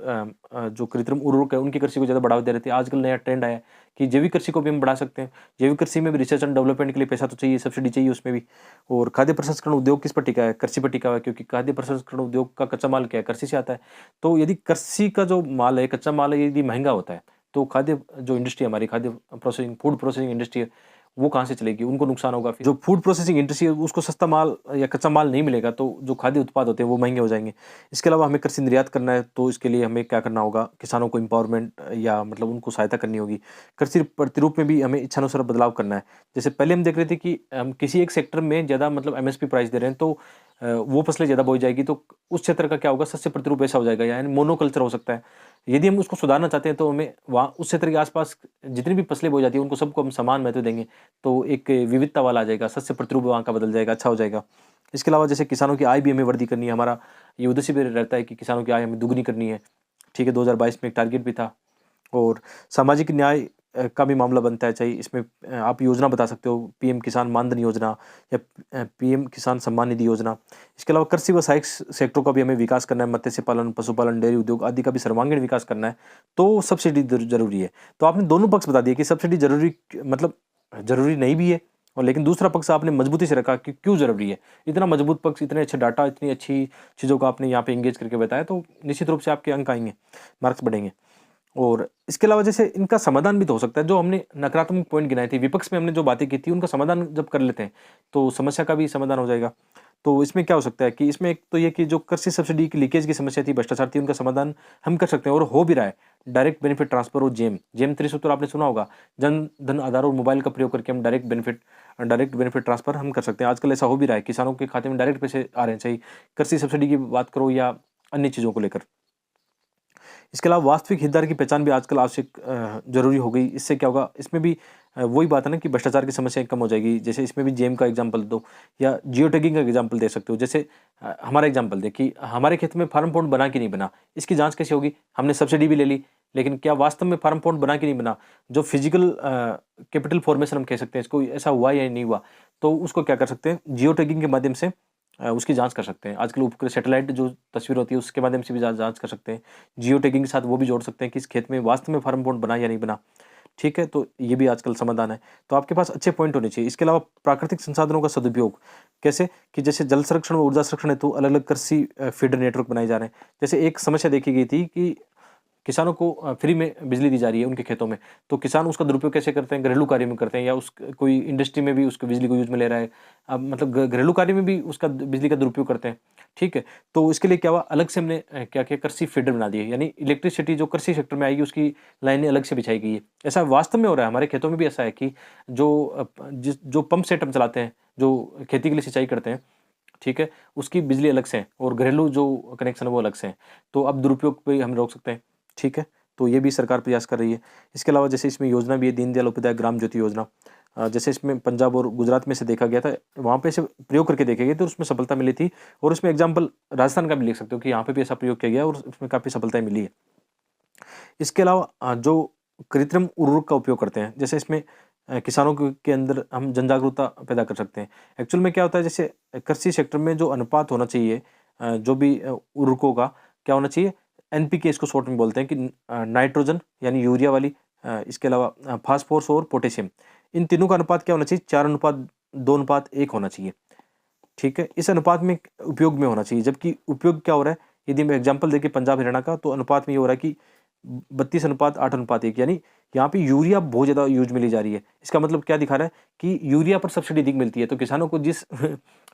जो कृत्रिम उर्वरक है उनकी कृषि को ज़्यादा बढ़ावा दे रहे थे। आजकल नया ट्रेंड आया है कि जैविक कृषि को भी हम बढ़ा सकते हैं। जैविक कृषि में भी रिसर्च एंड डेवलपमेंट के लिए पैसा तो चाहिए, सब्सिडी चाहिए उसमें भी। और खाद्य प्रसंस्करण उद्योग किस पर टिका है? कृषि पर टिका हुआ है, क्योंकि खाद्य प्रसंस्करण उद्योग का कच्चा माल क्या है? कृषि से आता है। तो यदि कृषि का जो माल है, कच्चा माल है, यदि महँगा होता है, तो खाद्य जो इंडस्ट्री है हमारी, खाद्य प्रोसेसिंग, फूड प्रोसेसिंग इंडस्ट्री है, वो कहाँ से चलेगी? उनको नुकसान होगा फिर। जो फूड प्रोसेसिंग इंडस्ट्री है उसको सस्ता माल या कच्चा माल नहीं मिलेगा, तो जो खाद्य उत्पाद होते हैं वो महँगे हो जाएँगे। इसके अलावा हमें कृषि निर्यात करना है, तो इसके लिए हमें क्या करना होगा? किसानों को एम्पावरमेंट या मतलब उनको सहायता करनी होगी। कृषि प्रतिरूप में भी हमें इच्छानुसार बदलाव करना है। जैसे पहले हम देख रहे थे कि हम किसी एक सेक्टर में ज़्यादा मतलब एमएसपी प्राइस दे रहे हैं, तो वो फसलें ज़्यादा बोई जाएगी, तो उस क्षेत्र का क्या होगा, शस्य प्रतिरूप ऐसा हो जाएगा, यानी मोनोकल्चर हो सकता है। यदि हम उसको सुधारना चाहते हैं तो हमें वहाँ उस क्षेत्र के आसपास जितनी भी फसलें बोई जाती हैं उनको सबको हम समान महत्व देंगे, तो एक विविधता वाला आ जाएगा, शस्य प्रतिरूप वहाँ का बदल जाएगा, अच्छा हो जाएगा। इसके अलावा जैसे किसानों की आय भी हमें वृद्धि करनी है, हमारा ये उद्देश्य भी रहता है कि किसानों की आय हमें दुगनी करनी है। ठीक है, 2022 में एक टारगेट भी था। और सामाजिक न्याय का भी मामला बनता है, चाहे इसमें आप योजना बता सकते हो, पीएम किसान मानधन योजना या पीएम किसान सम्मान निधि योजना। इसके अलावा कृषि व सहायक सेक्टरों का भी हमें विकास करना है, मत्स्य पालन, पशुपालन, डेयरी उद्योग आदि का भी सर्वांगीण विकास करना है, तो सब्सिडी ज़रूरी है। तो आपने दोनों पक्ष बता दिए कि सब्सिडी ज़रूरी, मतलब ज़रूरी नहीं भी है और लेकिन दूसरा पक्ष आपने मजबूती से रखा कि क्यों ज़रूरी है। इतना मजबूत पक्ष, इतने अच्छे डाटा, इतनी अच्छी चीज़ों को आपने यहाँ पे एंगेज करके बताया, तो निश्चित रूप से आपके अंक आएँगे, मार्क्स बढ़ेंगे। और इसके अलावा जैसे इनका समाधान भी तो हो सकता है, जो हमने नकारात्मक पॉइंट गिनाए थे, विपक्ष में हमने जो बातें की थी, उनका समाधान जब कर लेते हैं, तो समस्या का भी समाधान हो जाएगा। तो इसमें क्या हो सकता है कि इसमें एक तो ये कि जो कृषि सब्सिडी की लीकेज की समस्या थी, भ्रष्टाचार थी, उनका समाधान हम कर सकते हैं और हो भी रहा है। डायरेक्ट बेनिफिट ट्रांसफर और जेम 370 आपने सुना होगा, जन धन आधार और मोबाइल का प्रयोग करके हम डायरेक्ट बेनिफिट ट्रांसफर हम कर सकते हैं। आजकल ऐसा हो भी रहा है, किसानों के खाते में डायरेक्ट पैसे आ रहे हैं, चाहे कृषि सब्सिडी की बात करो या अन्य चीज़ों को लेकर। इसके अलावा वास्तविक हितधारक की पहचान भी आजकल आवश्यक ज़रूरी हो गई। इससे क्या होगा, इसमें भी वही बात है ना कि भ्रष्टाचार की समस्या कम हो जाएगी। जैसे इसमें भी जेम का एग्जांपल दो या जियो टैगिंग का एग्जांपल दे सकते हो। जैसे हमारा एग्जांपल दें कि हमारे खेत में फार्म पॉन्ड बना कि नहीं बना, इसकी जाँच कैसे होगी? हमने सब्सिडी भी ले ली, लेकिन क्या वास्तव में फार्म पॉन्ड बना कि नहीं बना? जो फिजिकल कैपिटल फॉर्मेशन हम कह सकते हैं इसको, ऐसा हुआ या नहीं हुआ? तो उसको क्या कर सकते हैं, जियो टैगिंग के माध्यम से उसकी जाँच कर सकते हैं। आजकल उपग्रह सैटेलाइट जो तस्वीर होती है उसके माध्यम से भी जाँच कर सकते हैं। जियो टैगिंग के साथ वो भी जोड़ सकते हैं कि इस खेत में वास्तव में फार्म पॉन्ड बना या नहीं बना। ठीक है? तो ये भी आजकल समाधान है। तो आपके पास अच्छे पॉइंट होने चाहिए। इसके अलावा प्राकृतिक संसाधनों का सदुपयोग, कैसे? कि जैसे जल संरक्षण व ऊर्जा संरक्षण हेतु अलग-अलग कृषि फीडर नेटवर्क बनाए जा रहे हैं। जैसे एक समस्या देखी गई थी कि किसानों को फ्री में बिजली दी जा रही है उनके खेतों में, तो किसान उसका दुरुपयोग कैसे करते हैं? घरेलू कार्य में करते हैं या उस कोई इंडस्ट्री में भी उसको बिजली को यूज़ में ले रहा है। मतलब घरेलू कार्य में भी उसका बिजली का दुरुपयोग करते हैं, ठीक है? तो इसके लिए क्या हुआ, अलग से हमने क्या किया, कृषि फीडर बना दिए, यानी इलेक्ट्रिसिटी जो कृषि सेक्टर में आएगी उसकी लाइनें अलग से बिछाई गई है। ऐसा वास्तव में हो रहा है, हमारे खेतों में भी ऐसा है कि जो पंप सेट हम चलाते हैं, जो खेती के लिए सिंचाई करते हैं, ठीक है? उसकी बिजली अलग से है और घरेलू जो कनेक्शन है वो अलग से हैं। तो अब दुरुपयोग पे हम रोक सकते हैं, ठीक है? तो ये भी सरकार प्रयास कर रही है। इसके अलावा जैसे इसमें योजना भी है, दीनदयाल उपाध्याय ग्राम ज्योति योजना। जैसे इसमें पंजाब और गुजरात में से देखा गया था, वहाँ पे इसे प्रयोग करके देखे गए थे और उसमें सफलता मिली थी और उसमें एग्ज़ाम्पल राजस्थान का भी लिख सकते हो कि यहाँ पे भी ऐसा प्रयोग किया गया और उसमें काफ़ी सफलताएँ मिली है। इसके अलावा जो कृत्रिम उर्वरक का उपयोग करते हैं, जैसे इसमें किसानों के अंदर हम जनजागरूकता पैदा कर सकते हैं। एक्चुअल में क्या होता है, जैसे कृषि सेक्टर में जो अनुपात होना चाहिए जो भी उर्वरकों का क्या होना चाहिए, एनपीके इसको शॉर्ट में बोलते हैं कि नाइट्रोजन यानी यूरिया वाली, इसके अलावा फास्फोरस और पोटेशियम, इन तीनों का अनुपात क्या होना चाहिए, 4:2:1 होना चाहिए। ठीक है? इस अनुपात में उपयोग में होना चाहिए, जबकि उपयोग क्या हो रहा है, यदि मैं एग्ज़ाम्पल दें कि पंजाब, हरियाणा का, तो अनुपात में ये हो रहा है कि 32:8:1, यानी यहाँ पे यूरिया बहुत ज़्यादा यूज़ में ली जा रही है। इसका मतलब क्या दिखा रहा है कि यूरिया पर सब्सिडी अधिक मिलती है, तो किसानों को जिस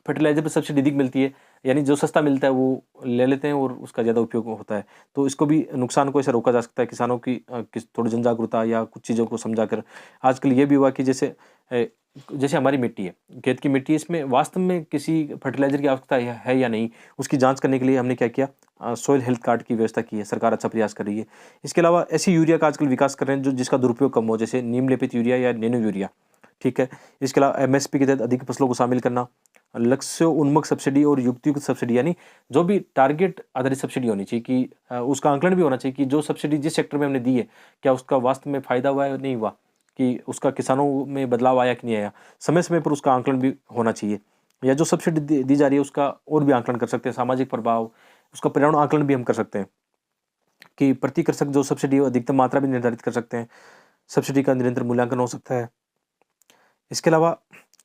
फर्टिलाइज़र पर सब्सिडी अधिक मिलती है, यानी जो सस्ता मिलता है वो ले लेते हैं और उसका ज़्यादा उपयोग होता है। तो इसको भी, नुकसान को ऐसे रोका जा सकता है, किसानों की थोड़ी जन जागरूकता या कुछ चीज़ों को समझाकर। आजकल ये भी हुआ कि जैसे हमारी मिट्टी है, खेत की मिट्टी है, इसमें वास्तव में किसी फर्टिलाइज़र की आवश्यकता है या नहीं, उसकी जाँच करने के लिए हमने क्या किया, सॉइल हेल्थ कार्ड की व्यवस्था की है। सरकार अच्छा प्रयास कर रही है। इसके अलावा ऐसी यूरिया का आजकल विकास कर रहे हैं जो जिसका दुरुपयोग कम हो, जैसे नीम लेपित यूरिया या नैनो यूरिया, ठीक है? इसके अलावा एमएसपी के तहत अधिक फसलों को शामिल करना, लक्ष्य उन्मुख सब्सिडी और युक्तियुक्त सब्सिडी, यानी जो भी टारगेट आधारित सब्सिडी होनी चाहिए कि उसका आंकलन भी होना चाहिए कि जो सब्सिडी जिस सेक्टर में हमने दी है, क्या उसका वास्तव में फ़ायदा हुआ है या नहीं हुआ, कि उसका किसानों में बदलाव आया कि नहीं आया। समय-समय पर उसका आंकलन भी होना चाहिए, या जो सब्सिडी दी जा रही है उसका और भी आंकलन कर सकते हैं, सामाजिक प्रभाव, उसका पर्यावरण आंकलन भी हम कर सकते हैं कि प्रति कृषक जो सब्सिडी है अधिकतम मात्रा भी निर्धारित कर सकते हैं। सब्सिडी का निरंतर मूल्यांकन हो सकता है। इसके अलावा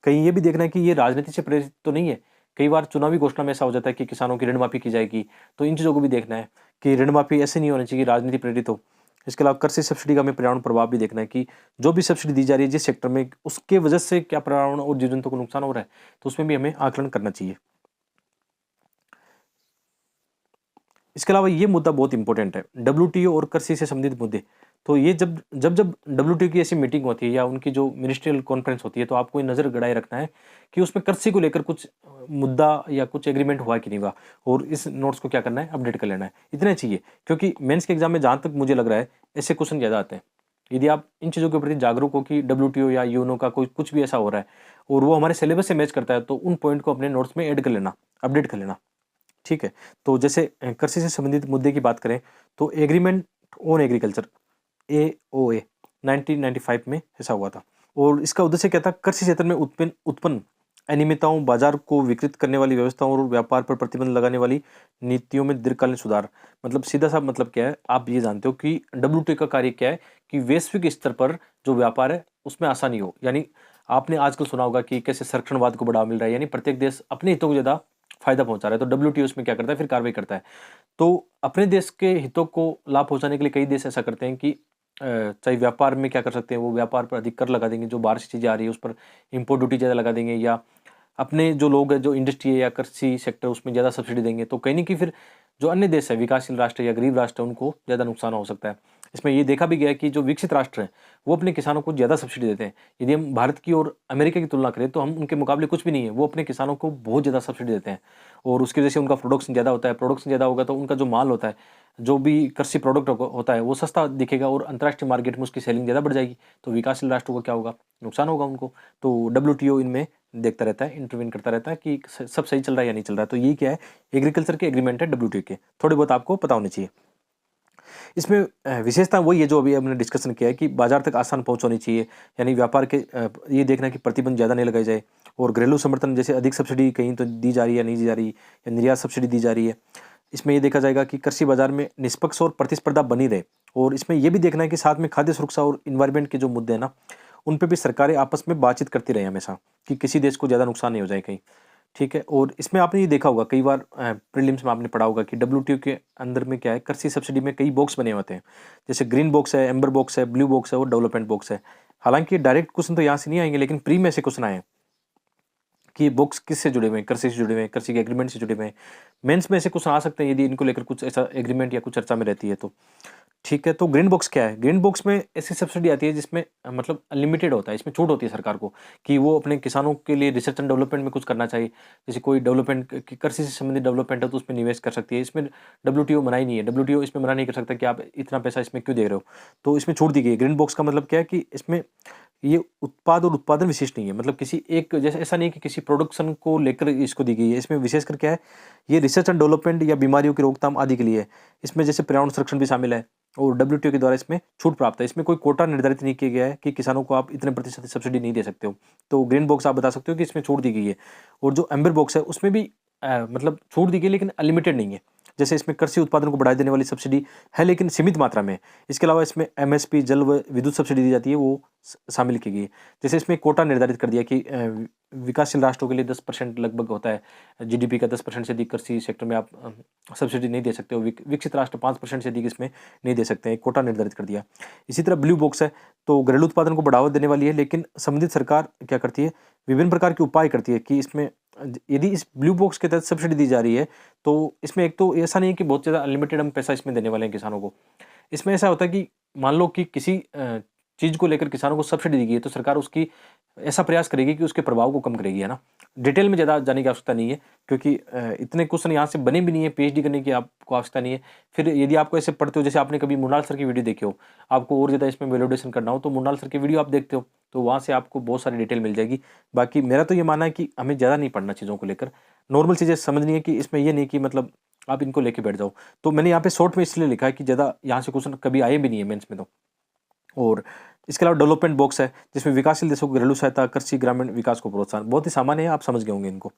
कहीं ये भी देखना है कि ये राजनीति से प्रेरित तो नहीं है। कई बार चुनावी घोषणा में ऐसा हो जाता है कि किसानों की ऋण माफ़ी की जाएगी, तो इन चीज़ों को भी देखना है कि ऋण माफ़ी ऐसे नहीं होनी चाहिए कि राजनीति प्रेरित हो। इसके अलावा कृषि सब्सिडी का हमें पर्यावरण प्रभाव भी देखना है कि जो भी सब्सिडी दी जा रही है जिस सेक्टर में, उसके वजह से क्या पर्यावरण और जीव-जंतु को नुकसान हो रहा है, तो उसमें भी हमें आकलन करना चाहिए। इसके अलावा ये मुद्दा बहुत इंपॉर्टेंट है, डब्ल्यूटीओ और कृषि से संबंधित मुद्दे। तो ये जब डब्ल्यूटीओ की ऐसी मीटिंग होती है या उनकी जो मिनिस्ट्रियल कॉन्फ्रेंस होती है, तो आपको ये नज़र गड़ाए रखना है कि उसमें कृषि को लेकर कुछ मुद्दा या कुछ एग्रीमेंट हुआ कि नहीं हुआ, और इस नोट्स को क्या करना है, अपडेट कर लेना है। इतना ही चाहिए, क्योंकि मेंस के एग्जाम में जहाँ तक मुझे लग रहा है ऐसे क्वेश्चन ज़्यादा आते हैं। यदि आप इन चीज़ों के प्रति जागरूक हो कि डब्ल्यूटीओ या यूएनओ का कोई कुछ भी ऐसा हो रहा है और वो हमारे सिलेबस से मैच करता है, तो उन पॉइंट को अपने नोट्स में ऐड कर लेना, अपडेट कर लेना। ठीक है? तो जैसे कृषि से संबंधित मुद्दे की बात करें, तो एग्रीमेंट ऑन एग्रीकल्चर, एओए, 1995 में ऐसा हुआ था, और इसका उद्देश्य क्या था, कृषि क्षेत्र में उत्पन्न अनियमितताओं, बाजार को विकृत करने वाली व्यवस्थाओं और व्यापार पर प्रतिबंध लगाने वाली नीतियों में दीर्घकालीन सुधार। मतलब सीधा सा मतलब क्या है, आप ये जानते हो कि डब्ल्यूटीओ का कार्य क्या है कि वैश्विक स्तर पर जो व्यापार है उसमें आसानी हो, यानी आपने आजकल सुना होगा कि कैसे संरक्षणवाद को बढ़ावा मिल रहा है, यानी प्रत्येक देश अपने हितों को ज़्यादा फायदा पहुंचा रहा है। तो WTO इसमें क्या करता है, फिर कार्रवाई करता है। तो अपने देश के हितों को लाभ पहुंचाने के लिए कई देश ऐसा करते हैं कि चाहे व्यापार में क्या कर सकते हैं, वो व्यापार पर अधिक कर लगा देंगे, जो बाहर से चीज़ें आ रही है उस पर इम्पोर्ट ड्यूटी ज़्यादा लगा देंगे, या अपने जो लोग हैं, जो इंडस्ट्री है या कृषि सेक्टर, उसमें ज़्यादा सब्सिडी देंगे। तो कहीं न कहीं फिर जो अन्य देश है, विकासशील राष्ट्र या गरीब राष्ट्र है, उनको ज़्यादा नुकसान हो सकता है। इसमें ये देखा भी गया है कि जो विकसित राष्ट्र हैं, वो अपने किसानों को ज़्यादा सब्सिडी देते हैं। यदि हम भारत की और अमेरिका की तुलना करें, तो हम उनके मुकाबले कुछ भी नहीं है। वो अपने किसानों को बहुत ज़्यादा सब्सिडी देते हैं और उसकी वजह से उनका प्रोडक्शन ज़्यादा होता है। प्रोडक्शन ज़्यादा होगा तो उनका जो माल होता है, जो भी कृषि प्रोडक्ट होता है, वो सस्ता दिखेगा और अंतर्राष्ट्रीय मार्केट में उसकी सेलिंग ज़्यादा बढ़ जाएगी। तो विकासशील राष्ट्रों को क्या होगा? नुकसान होगा उनको। तो WTO इनमें देखता रहता है, इंटरवीन करता रहता है कि सब सही चल रहा है या नहीं चल रहा है। तो ये क्या है? एग्रीकल्चर के एग्रीमेंट है WTO के। थोड़े बहुत आपको पता होने चाहिए। इसमें विशेषता वही है जो अभी हमने डिस्कशन किया है कि बाजार तक आसान पहुंच होनी चाहिए, यानी व्यापार के ये देखना कि प्रतिबंध ज़्यादा नहीं लगाए जाए, और घरेलू समर्थन जैसे अधिक सब्सिडी कहीं तो दी जा रही है, नहीं दी जा रही, या निर्यात सब्सिडी दी जा रही है। इसमें ये देखा जाएगा कि कृषि बाजार में निष्पक्ष और प्रतिस्पर्धा बनी रहे, और इसमें यह भी देखना है कि साथ में खाद्य सुरक्षा और इन्वायरमेंट के जो मुद्दे हैं ना, उन पे भी सरकारें आपस में बातचीत करती रहे हमेशा, कि किसी देश को ज़्यादा नुकसान नहीं हो जाए कहीं। ठीक है, और इसमें आपने ये देखा होगा कई बार प्रीलिम्स में आपने पढ़ा होगा कि WTO के अंदर में क्या है, कृषि सब्सिडी में कई बॉक्स बने होते हैं, जैसे ग्रीन बॉक्स है, एम्बर बॉक्स है, ब्लू बॉक्स है और डेवलपमेंट बॉक्स है। हालांकि डायरेक्ट क्वेश्चन तो यहाँ से नहीं आएंगे, लेकिन प्री में से क्वेश्चन आए कि बॉक्स किससे जुड़े हुए हैं, कृषि से जुड़े हुए हैं, कृषि के एग्रीमेंट से जुड़े हुए हैं। मेंस में ऐसे क्वेश्चन आ सकते हैं यदि इनको लेकर कुछ ऐसा एग्रीमेंट या कुछ चर्चा में रहती है तो। ठीक है, तो ग्रीन बॉक्स क्या है? ग्रीन बॉक्स में ऐसी सब्सिडी आती है जिसमें मतलब अनलिमिटेड होता है, इसमें छूट होती है सरकार को कि वो अपने किसानों के लिए रिसर्च एंड डेवलपमेंट में कुछ करना चाहिए। जैसे कोई डेवलपमेंट कृषि से संबंधित डेवलपमेंट है तो उसमें निवेश कर सकती है। इसमें WTO मना ही नहीं है, WTO इसमें मना नहीं कर सकता कि आप इतना पैसा इसमें क्यों दे रहे हो। तो इसमें छूट दी गई है। ग्रीन बॉक्स का मतलब क्या है कि इसमें ये उत्पाद और उत्पादन विशिष्ट नहीं है, मतलब किसी एक जैसे ऐसा नहीं है कि किसी प्रोडक्शन को लेकर इसको दी गई है। इसमें विशेषकर क्या है, ये रिसर्च एंड डेवलपमेंट या बीमारियों की रोकथाम आदि के लिए है। इसमें जैसे पर्यावरण संरक्षण भी शामिल है, और WTO के द्वारा इसमें छूट प्राप्त है। इसमें कोई कोटा निर्धारित नहीं किया गया है कि किसानों को आप इतने प्रतिशत सब्सिडी नहीं दे सकते हो। तो ग्रीन बॉक्स आप बता सकते हो कि इसमें छूट दी गई है। और जो एम्बर बॉक्स है उसमें भी मतलब छूट दी गई, लेकिन अनलिमिटेड नहीं है। जैसे इसमें कृषि उत्पादन को बढ़ावा देने वाली सब्सिडी है, लेकिन सीमित मात्रा में है। इसके अलावा इसमें MSP जल व विद्युत सब्सिडी दी जाती है, वो शामिल की गई है। जैसे इसमें कोटा निर्धारित कर दिया कि विकासशील राष्ट्रों के लिए 10% लगभग होता है, GDP का 10% से अधिक कृषि सेक्टर में आप सब्सिडी नहीं दे सकते हो। विकसित राष्ट्र 5% से अधिक इसमें नहीं दे सकते हैं, कोटा निर्धारित कर दिया। इसी तरह ब्लू बॉक्स है, तो घरेलू उत्पादन को बढ़ावा देने वाली है, लेकिन संबंधित सरकार क्या करती है, विभिन्न प्रकार के उपाय करती है कि इसमें यदि इस ब्लू बॉक्स के तहत सब्सिडी दी जा रही है, तो इसमें एक तो ऐसा नहीं है कि बहुत ज़्यादा अनलिमिटेड हम पैसा इसमें देने वाले हैं किसानों को। इसमें ऐसा होता है कि मान लो कि किसी चीज़ को लेकर किसानों को सब्सिडी दी गई है, तो सरकार उसकी ऐसा प्रयास करेगी कि उसके प्रभाव को कम करेगी, है ना। डिटेल में ज़्यादा जाने की आवश्यकता नहीं है, क्योंकि इतने क्वेश्चन यहाँ से बने भी नहीं है, PhD करने की आपको आवश्यकता नहीं है। फिर यदि आपको ऐसे पढ़ते हो, जैसे आपने कभी मुनाल सर की वीडियो देखी हो, आपको और ज़्यादा इसमें वैलिडेशन करना हो, तो मुनाल सर की वीडियो आप देखते हो, तो वहाँ से आपको बहुत सारी डिटेल मिल जाएगी। बाकी मेरा तो ये मानना है कि हमें ज़्यादा नहीं पढ़ना चीज़ों को लेकर, नॉर्मल चीज़ें समझनी है, कि इसमें ये नहीं कि मतलब आप इनको लेके बैठ जाओ। तो मैंने यहाँ पे शॉर्ट में इसलिए लिखा है कि ज़्यादा यहाँ से क्वेश्चन कभी आए भी नहीं है मेंस में तो। और इसके अलावा डेवलपमेंट बॉक्स है, जिसमें विकासशील देशों को घरेलू सहायता, कृषि, ग्रामीण विकास को प्रोत्साहन, बहुत ही सामान्य है, आप समझ गए होंगे इनको।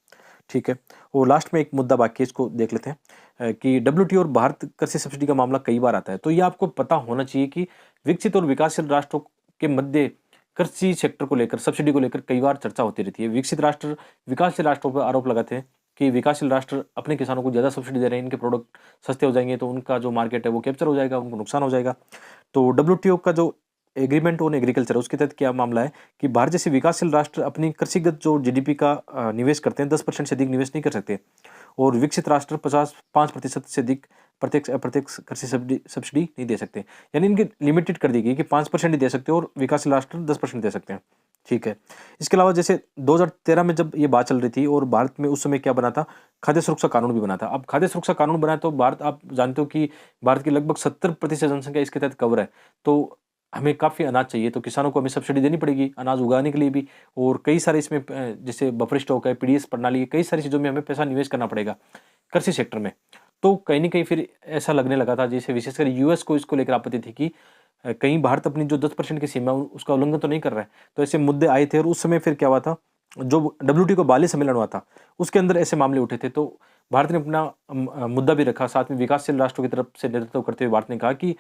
ठीक है, और लास्ट में एक मुद्दा बाकी है, इसको देख लेते हैं कि WTO और भारत कृषि सब्सिडी का मामला कई बार आता है। तो ये आपको पता होना चाहिए कि विकसित और विकासशील राष्ट्रों के मध्य कृषि सेक्टर को लेकर, सब्सिडी को लेकर कई बार चर्चा होती रहती है। विकसित राष्ट्र विकासशील राष्ट्रों पर आरोप लगाते हैं कि विकासशील राष्ट्र अपने किसानों को ज़्यादा सब्सिडी दे रहे हैं, इनके प्रोडक्ट सस्ते हो जाएंगे तो उनका जो मार्केट है वो कैप्चर हो जाएगा, उनको नुकसान हो जाएगा। तो WTO का जो एग्रीमेंट ऑन एग्रीकल्चर, उसके तहत क्या मामला है कि भारत जैसे विकासशील राष्ट्र अपनी कृषिगत जो GDP का निवेश करते हैं, 10% से अधिक निवेश नहीं कर सकते, और विकसित राष्ट्र 5% से अधिक प्रत्यक्ष अप्रत्यक्ष कृषि सब्सिडी नहीं दे सकते। यानी इनकी लिमिटेड कर दी गई कि 5% ही दे सकते हो और विकासशील राष्ट्र 10% दे सकते हैं। ठीक है, इसके अलावा जैसे 2013 में जब ये बात चल रही थी, और भारत में उस समय क्या बना था, खाद्य सुरक्षा कानून भी बना था। अब खाद्य सुरक्षा कानून बना तो भारत, आप जानते हो कि भारत की लगभग 70% जनसंख्या इसके तहत कवर है। तो हमें काफ़ी अनाज चाहिए, तो किसानों को हमें सब्सिडी देनी पड़ेगी अनाज उगाने के लिए भी, और कई सारे इसमें जैसे बफर स्टॉक है, PDS प्रणाली है, कई सारी चीज़ों में हमें पैसा निवेश करना पड़ेगा कृषि सेक्टर में। तो कहीं न कहीं फिर ऐसा लगने लगा था, जैसे विशेषकर US को इसको लेकर आपत्ति थी कि कहीं भारत अपनी जो 10% की सीमा उसका उल्लंघन तो नहीं कर रहा है। तो ऐसे मुद्दे आए थे, और उस समय फिर क्या हुआ था, जो WTO का बाली सम्मेलन हुआ था, उसके अंदर ऐसे मामले उठे थे। तो भारत ने अपना मुद्दा भी रखा, साथ में विकासशील राष्ट्रों की तरफ से नेतृत्व करते हुए भारत ने कहा कि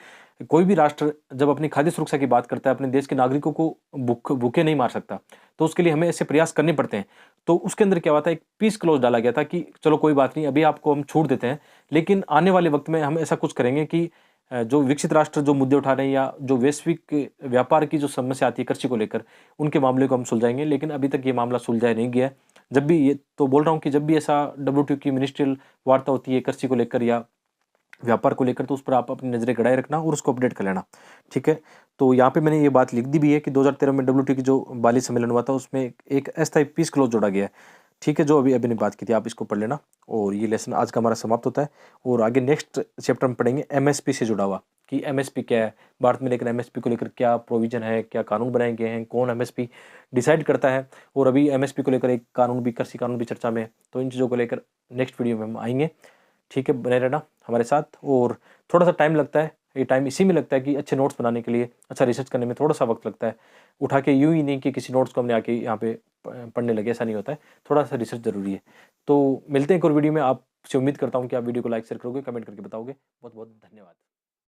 कोई भी राष्ट्र जब अपनी खाद्य सुरक्षा की बात करता है, अपने देश के नागरिकों को भूखे नहीं मार सकता, तो उसके लिए हमें ऐसे प्रयास करने पड़ते हैं। तो उसके अंदर क्या हुआ था, एक पीस क्लॉज़ डाला गया था कि चलो कोई बात नहीं, अभी आपको हम छूट देते हैं, लेकिन आने वाले वक़्त में हम ऐसा कुछ करेंगे कि जो विकसित राष्ट्र जो मुद्दे उठा रहे हैं या जो वैश्विक व्यापार की जो समस्या आती है कृषि को लेकर, उनके मामले को हम सुलझाएँगे। लेकिन अभी तक ये मामला सुलझाया नहीं गया है। जब भी ये तो बोल रहा हूँ कि जब भी ऐसा डब्ल्यूटीओ की मिनिस्ट्रियल वार्ता होती है कृषि को लेकर या व्यापार को लेकर, तो उस पर आप अपनी नज़रें गड़ाए रखना और उसको अपडेट कर लेना, ठीक है? तो यहाँ पे मैंने ये बात लिख दी भी है कि 2013 में डब्ल्यूटीओ की जो बाली सम्मेलन हुआ था, उसमें एक अस्थायी पीस क्लॉज़ जोड़ा गया है, ठीक है? जो अभी अभी ने बात की थी, आप इसको पढ़ लेना। और ये लेसन आज का हमारा समाप्त होता है और आगे नेक्स्ट चैप्टर में पढ़ेंगे एमएसपी से जुड़ा हुआ कि एमएसपी क्या है, भारत में लेकर एमएसपी को लेकर क्या प्रोविज़न है, क्या कानून बनाए गए हैं, कौन एमएसपी डिसाइड करता है, और अभी एमएसपी को लेकर एक कानून भी, कृषि कानून भी चर्चा में है। तो इन चीज़ों को लेकर नेक्स्ट वीडियो में हम आएँगे, ठीक है? बने रहना हमारे साथ। और थोड़ा-सा टाइम लगता है, ये टाइम इसी में लगता है कि अच्छे नोट्स बनाने के लिए, अच्छा रिसर्च करने में थोड़ा-सा वक़्त लगता है। उठा के यूँ ही नहीं कि किसी नोट्स को हमने आके यहाँ पे पढ़ने लगे, ऐसा नहीं होता है। थोड़ा-सा रिसर्च ज़रूरी है। तो मिलते हैं एक और वीडियो में। आपसे उम्मीद करता हूँ कि आप वीडियो को लाइक, शेयर करोगे, कमेंट करके बताओगे। बहुत-बहुत धन्यवाद।